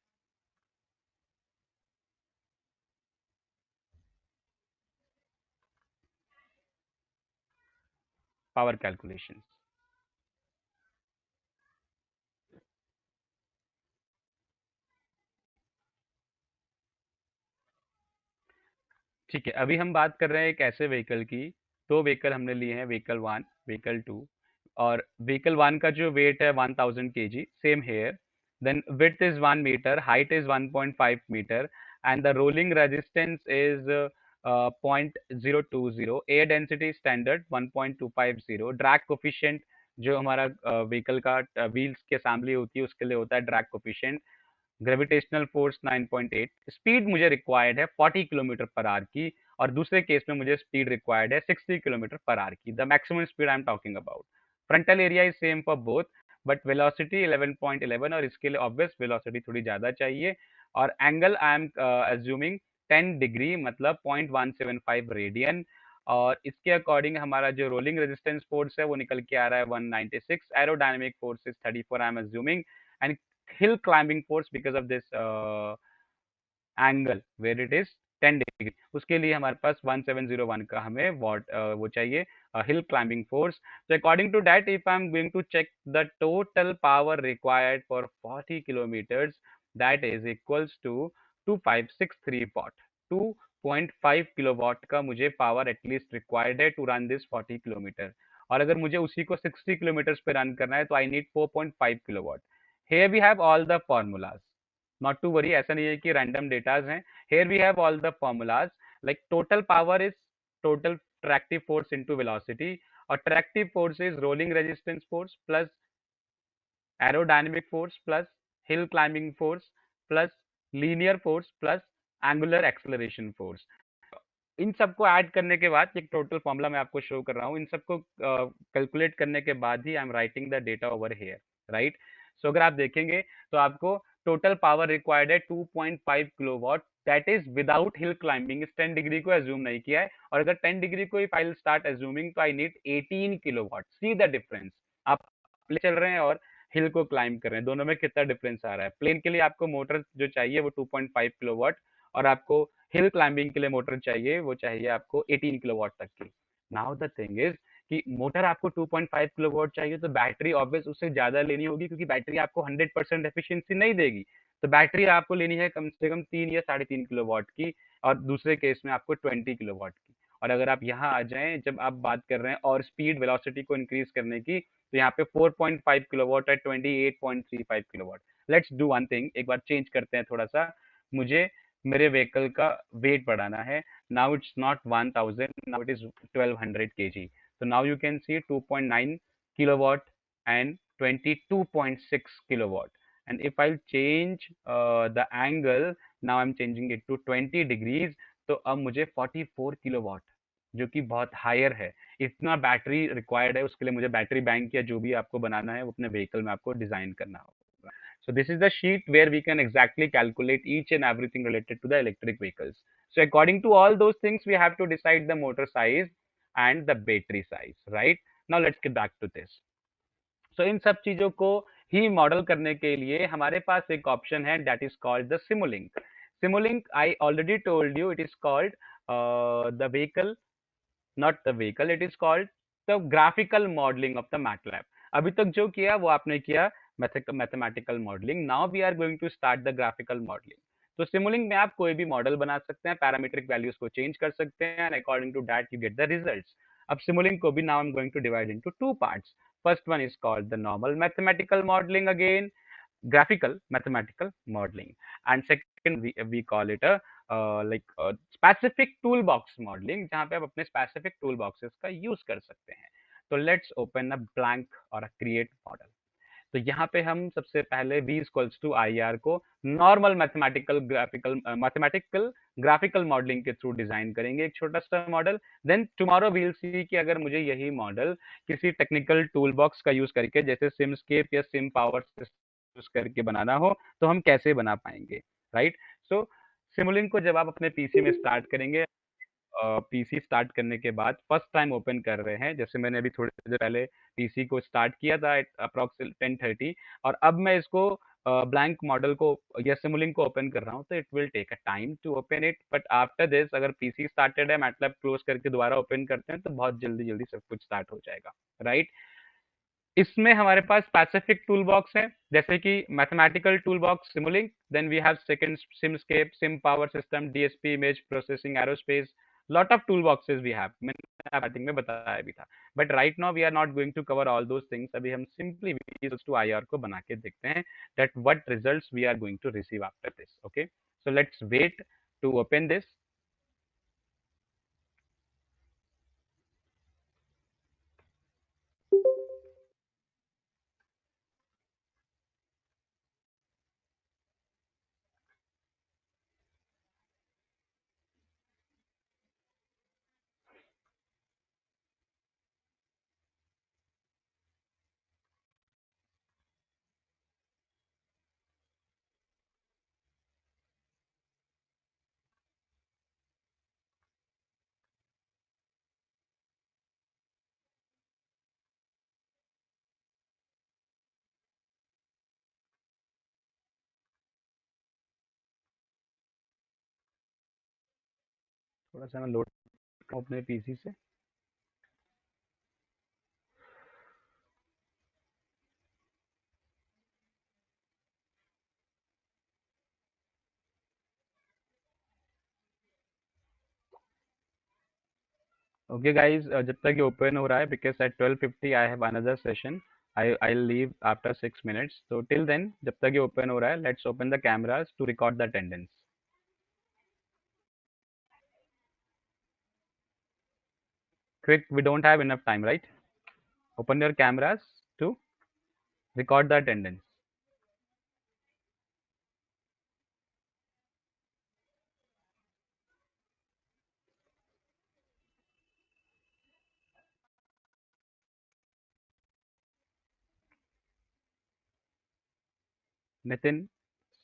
पावर कैलकुलेशन। ठीक है, अभी हम बात कर रहे हैं एक ऐसे व्हीकल की, दो व्हीकल हमने लिए हैं, व्हीकल वन, व्हीकल टू। और व्हीकल वन का जो वेट है 1000 kg, same here. Then width is 1 metre, height is 1.5 metre, and the rolling resistance is 0.020, air density standard 1.250, drag coefficient जो हमारा व्हीकल का व्हील्स की असेंबली होती है उसके लिए होता है drag coefficient, gravitational force 9.8, speed मुझे रिक्वायर्ड है 40 किलोमीटर पर आवर की, और दूसरे केस में मुझे स्पीड रिक्वायर्ड है 60 किलोमीटर पर आवर की, the maximum speed I am talking about. Frontal area is same for both, but velocity 11.11, और इसके लिए ऑब्वियस वेलोसिटी थोड़ी ज़्यादा चाहिए। और angle I am assuming 10 degree, मतलब 0.175 रेडियन। और इसके अकॉर्डिंग हमारा जो रोलिंग रेजिस्टेंस फोर्स है वो निकल के आ रहा है 196, aerodynamic force is 34 I am assuming, and hill climbing force because of this angle where it is 10 degree, उसके लिए हमारे पास 1701 का हमें वॉट वो चाहिए हिल climbing force. So according to that, if I'm going to check the total power required for 40 kilometers, that is equals to 2563 watt, 2.5 kilowatt का मुझे power at least required है टू रन दिस 40 किलोमीटर। और अगर मुझे उसी को 60 किलोमीटर पे run करना है, तो I need 4.5 kilowatt. here we have all the formulas, not to worry, ऐसा नहीं है कि random datas हैं। here we have all the formulas, like total power is total tractive force into velocity, or tractive force is rolling resistance force plus aerodynamic force plus hill climbing force plus linear force plus angular acceleration force। इन सबको add करने के बाद एक total formula मैं आपको show कर रहा हूँ। इन सबको कैलकुलेट करने के बाद ही I am writing the data over here, right. So अगर आप देखेंगे तो आपको टोटल पावर रिक्वायर्ड है 2.5 kilowatt, that is without hill climbing. इस 10 डिग्री को एज्यूम नहीं किया है, और अगर 10 डिग्री को if I will start assuming, तो I need 18 kilowatt. See the difference, आप ले चल रहे हैं और हिल को क्लाइंब कर रहे हैं, दोनों में कितना डिफरेंस आ रहा है। प्लेन के लिए आपको मोटर जो चाहिए वो 2.5 किलोवाट, और आपको हिल क्लाइंबिंग के लिए मोटर चाहिए, वो चाहिए आपको 18 किलोवाट तक की। नाउ द थिंग इज कि मोटर आपको 2.5 किलोवाट चाहिए, तो बैटरी ऑब्वियस उससे ज्यादा लेनी होगी, क्योंकि बैटरी आपको 100% एफिशिएंसी नहीं देगी। तो बैटरी आपको लेनी है कम से कम 3 या 3.5 किलोवाट की, और दूसरे केस में आपको 20 किलोवाट की। और अगर आप यहाँ आ जाएं, जब आप बात कर रहे हैं और स्पीड वेलोसिटी को इंक्रीज करने की, तो यहाँ पे 4.5 किलोवाट है 28.35 kilowatt. Let's do one thing, एक बार चेंज करते हैं थोड़ा सा। मुझे मेरे व्हीकल का वेट बढ़ाना है। Now it's not 1000, now it is 1200 kg। so now you can see 2.9 kilowatt and 22.6 kilowatt, and if I'll change the angle, now I'm changing it to 20 degrees, तो अब मुझे 44 किलोवाट जो कि बहुत हायर है, इतना बैटरी रिक्वायर्ड है, उसके लिए मुझे बैटरी बैंक या जो भी आपको बनाना है वो अपने व्हीकल में आपको डिजाइन करना होगा. So this is the sheet where we can exactly calculate each and everything related to the electric vehicles. So according to all those things, we have to decide the motor size and the battery size, right? Now let's get back to this. So इन सब चीजों को ही model करने के लिए हमारे पास एक option है, that is called the Simulink. Simulink, I already told you, it is called the vehicle, not the vehicle, it is called the graphical modeling of the MATLAB. अभी तक जो किया वो आपने किया mathematical modelling. Now we are going to start the graphical modelling. तो Simulink में आप कोई भी मॉडल बना सकते हैं, पैरामीट्रिक वैल्यूज को चेंज कर सकते हैं, and according to that you get the results. अब सिमुलिंग को भी now I am going to divide into two parts. First one is called the normal mathematical modelling, again graphical mathematical modeling, and second we call it a like a specific toolbox modeling, जहाँ पे आप अपने specific toolboxes का use कर सकते हैं. तो let's open a blank or a create model. तो यहाँ पे हम सबसे पहले v equals to I R को नॉर्मल मैथमेटिकल ग्राफिकल मॉडलिंग के थ्रू डिजाइन करेंगे एक छोटा सा model. Then tomorrow we'll see कि अगर मुझे यही मॉडल किसी टेक्निकल टूल बॉक्स का यूज करके जैसे सिमस्केप या सिम पावर यूज करके बनाना हो तो हम कैसे बना पाएंगे, राइट? सो सिमुलिंग को जब आप अपने पीसी में स्टार्ट करेंगे, पीसी स्टार्ट करने के बाद फर्स्ट टाइम ओपन कर रहे हैं, जैसे मैंने अभी थोड़ी देर पहले पीसी को स्टार्ट किया था एट अप्रॉक्स 10:30, और अब मैं इसको ब्लैंक मॉडल को या सिमुलिंग को ओपन कर रहा हूँ, तो it will take a time to open it. But after this अगर पीसी स्टार्टेड है, मैटलैब क्लोज करके दोबारा ओपन करते हैं तो बहुत जल्दी जल्दी सब कुछ स्टार्ट हो जाएगा, राइट? इसमें हमारे पास स्पेसिफिक टूल बॉक्स है, जैसे कि mathematical tool box Simulink, then we have second Simscape, sim power system, DSP, image processing, aerospace, lot of tool boxes we have. मैंने स्टार्टिंग में बताया भी था, but right now we are not going to cover all those things. अभी हम simply to IR को बना के देखते हैं that what results we are going to receive after this. Okay, so let's wait to open this. थोड़ा सा मैं लोड अपने पीसी से. Okay guys, जब तक ये ओपन हो रहा है, because at 12:50 I have another session. I'll leave after 6 minutes. So till then, जब तक ये ओपन हो रहा है, let's open the cameras to record the attendance. Quick, we don't have enough time, right? Open your cameras to record the attendance. Nitin,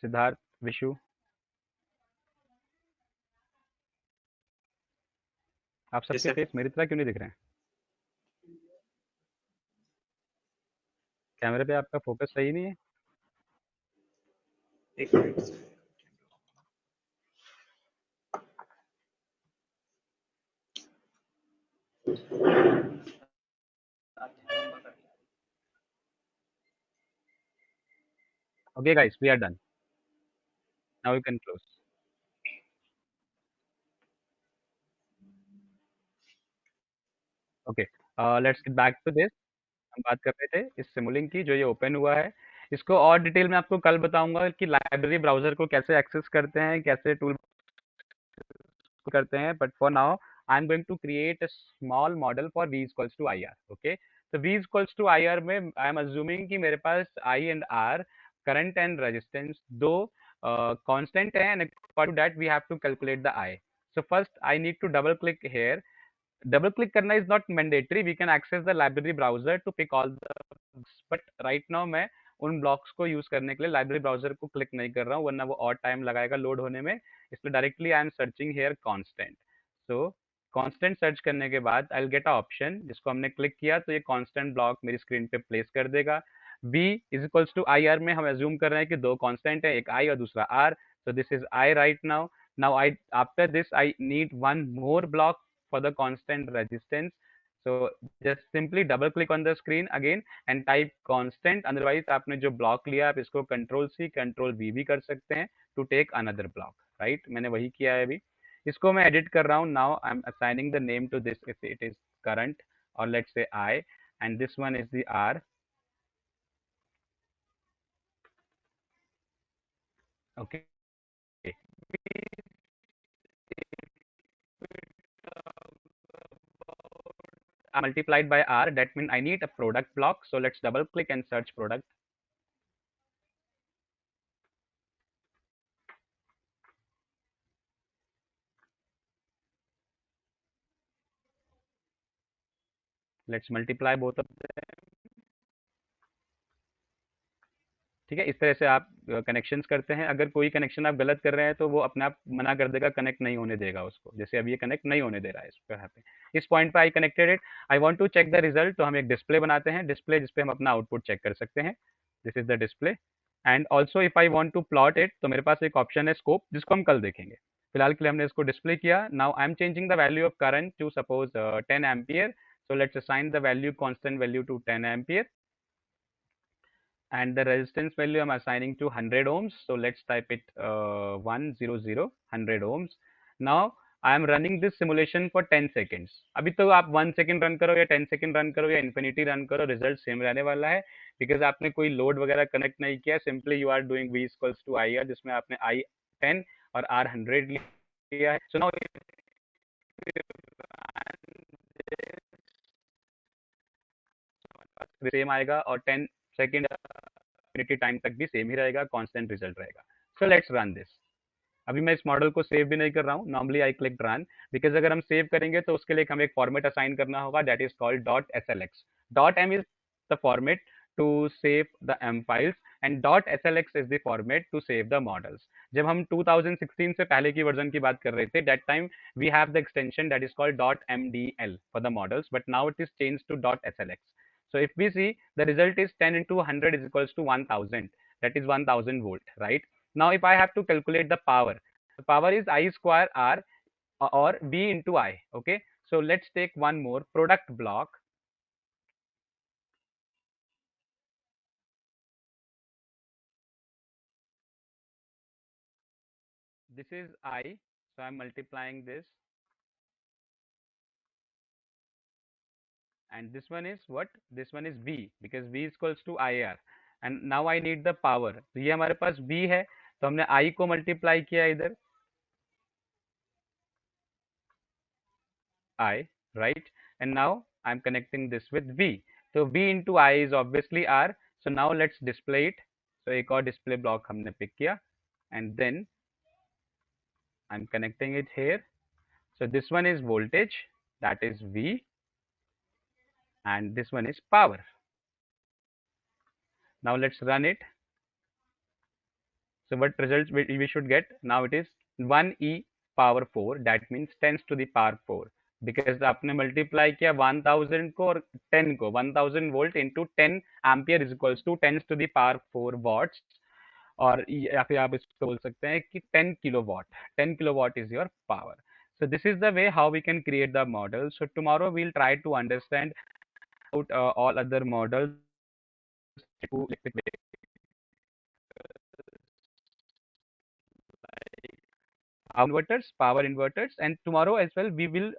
Siddharth, Vishu, आप Yes, सबके sir. Face मेरी तरह क्यों नहीं दिख रहे हैं? कैमरे पे आपका फोकस सही नहीं है? एक minute sir. Okay guys, we are done. Now you can close. Okay, let's get back to this. हम बात कर रहे थे इस सिमुलिंग की, जो ये ओपन हुआ है. इसको और डिटेल में आपको कल बताऊंगा कि लाइब्रेरी ब्राउजर को कैसे एक्सेस करते हैं, कैसे टूल करते हैं. But for now I am going to create a small model for v equals to I R. ओके, तो v equals to I R में आई एम अज्यूमिंग कि मेरे पास i and r, current and resistance, दो constant हैं, and according to that we have to calculate the i. So first I need to double click here double click करना is not mandatory. We can access the library browser to pick all the blocks. But right now मैं उन blocks को use करने के लिए library browser को click नहीं कर रहा हूँ, वरना वो और टाइम लगाएगा लोड होने में, इसलिए directly I am searching here constant. So constant search करने के बाद I will get a option जिसको हमने क्लिक किया तो ये कांस्टेंट ब्लॉक मेरी स्क्रीन पे प्लेस कर देगा. v is equals to I R में हम एज्यूम कर रहे हैं कि दो कांस्टेंट है, एक i और दूसरा r. So this is i right now. Now I after this I need one more block for the constant resistance. So just simply double click on the screen again and type constant. Otherwise आपने जो block लिया आप इसको Control C Control V भी कर सकते हैं to take another block. Right? मैंने वही किया है अभी. इसको मैं edit कर रहा हूँ. Now I'm assigning the name to this if it is current or let's say I, and this one is the R. Okay. Multiplied by R, that means I need a product block. So let's double click and search product. Let's multiply both of them. ठीक है, इस तरह से आप connections करते हैं. अगर कोई कनेक्शन आप गलत कर रहे हैं तो वो अपने आप मना कर देगा, कनेक्ट नहीं होने देगा उसको. जैसे अभी ये कनेक्ट नहीं होने दे रहा है इस पे, यहाँ पे इस पॉइंट पे I connected it. I want to check the result, तो हम एक डिस्प्ले बनाते हैं, डिस्प्ले जिसपे हम अपना आउटपुट चेक कर सकते हैं. This is the display. And also if I want to plot it, तो मेरे पास एक ऑप्शन है स्कोप, जिसको हम कल देखेंगे. फिलहाल के लिए हमने इसको डिस्प्ले किया. Now I am changing the value of current to suppose 10 ampere. So let's assign the value, constant value, to 10 ampere, and the resistance value I'm assigning to 100 ohms. So let's type it 100 ohms. Now I am running this simulation for 10 seconds. अभी तो आप 1 second run करो या 10 second run करो या infinity run करो, result same रहने वाला है, बिकॉज आपने कोई लोड वगैरह कनेक्ट नहीं किया. Simply you are doing v equals to I R, जिसमें आपने i 10 और r 100 लिया है. सो नाउ सेम आएगा और 10 सेकेंड इन्फिनिटी टाइम तक भी सेम ही रहेगा, कांस्टेंट रिजल्ट रहेगा. So let's run this. अभी मैं इस मॉडल को सेव भी नहीं कर रहा हूँ. Normally I click run, because अगर हम सेव करेंगे तो उसके लिए हमें एक फॉर्मेट असाइन करना होगा, that is called dot S L X. Dot M is the format to save the M files and dot S L X is the format to save the models. जब हम 2016 से पहले की version की बात कर रहे थे, that time we have the extension that is called dot M D L for the models, but now it is change to dot S L X. So if we see, the result is 10 into 100 is equals to 1000. That is 1000 volt, right? Now if I have to calculate the power, the power is I square R or V into I. Okay, so let's take one more product block. This is I, so I'm multiplying this, and this one is what? This one is V, because V is equals to IR. And now I need the power. तो ये हमारे पास V है, तो हमने I को multiply किया इधर, I, right? And now I'm connecting this with V. So V into I is obviously R. So now let's display it. So एक और display block हमने pick किया, and then I'm connecting it here. So this one is voltage, that is V, and this one is power. Now let's run it. So what results we should get? Now it is 1e power 4, that means 10 to the power 4, because आपने multiply किया 1000 को और 10 को. 1000 volt into 10 ampere is equals to 10 to the power 4 watts, और या फिर आप इसको बोल सकते हैं कि 10 kilowatt. 10 kilowatt is your power. So this is the way how we can create the model. So tomorrow we'll try to understand about all other models to electric power inverters, and tomorrow as well we will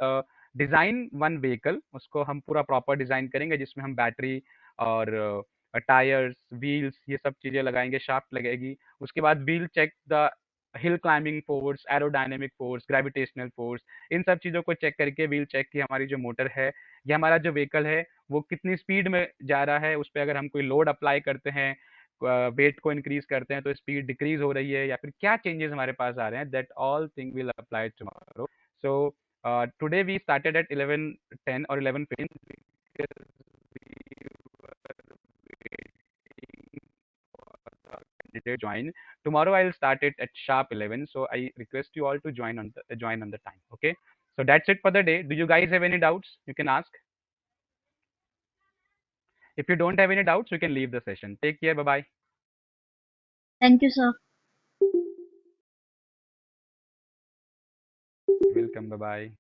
design one vehicle. उसको हम पूरा proper design करेंगे, जिसमें हम battery और tyres, wheels, ये सब चीजें लगाएंगे, शाफ्ट लगेगी. उसके बाद we'll check the hill climbing force, aerodynamic force, gravitational force, इन सब चीज़ों को चेक करके वील चेक कि हमारी जो मोटर है या हमारा जो व्हीकल है वो कितनी स्पीड में जा रहा है. उस पर अगर हम कोई लोड अप्लाई करते हैं, वेट को इंक्रीज करते हैं, तो स्पीड डिक्रीज हो रही है या फिर क्या चेंजेस हमारे पास आ रहे हैं, that all thing will apply tomorrow. So Today we started at 11:10 or 11:15 because we were waiting for the candidate join. Tomorrow I'll start it at sharp 11. So I request you all to join on the time. Okay. So that's it for the day. Do you guys have any doubts? You can ask. If you don't have any doubts, you can leave the session. Take care. Bye bye. Thank you, sir. Welcome. Bye bye.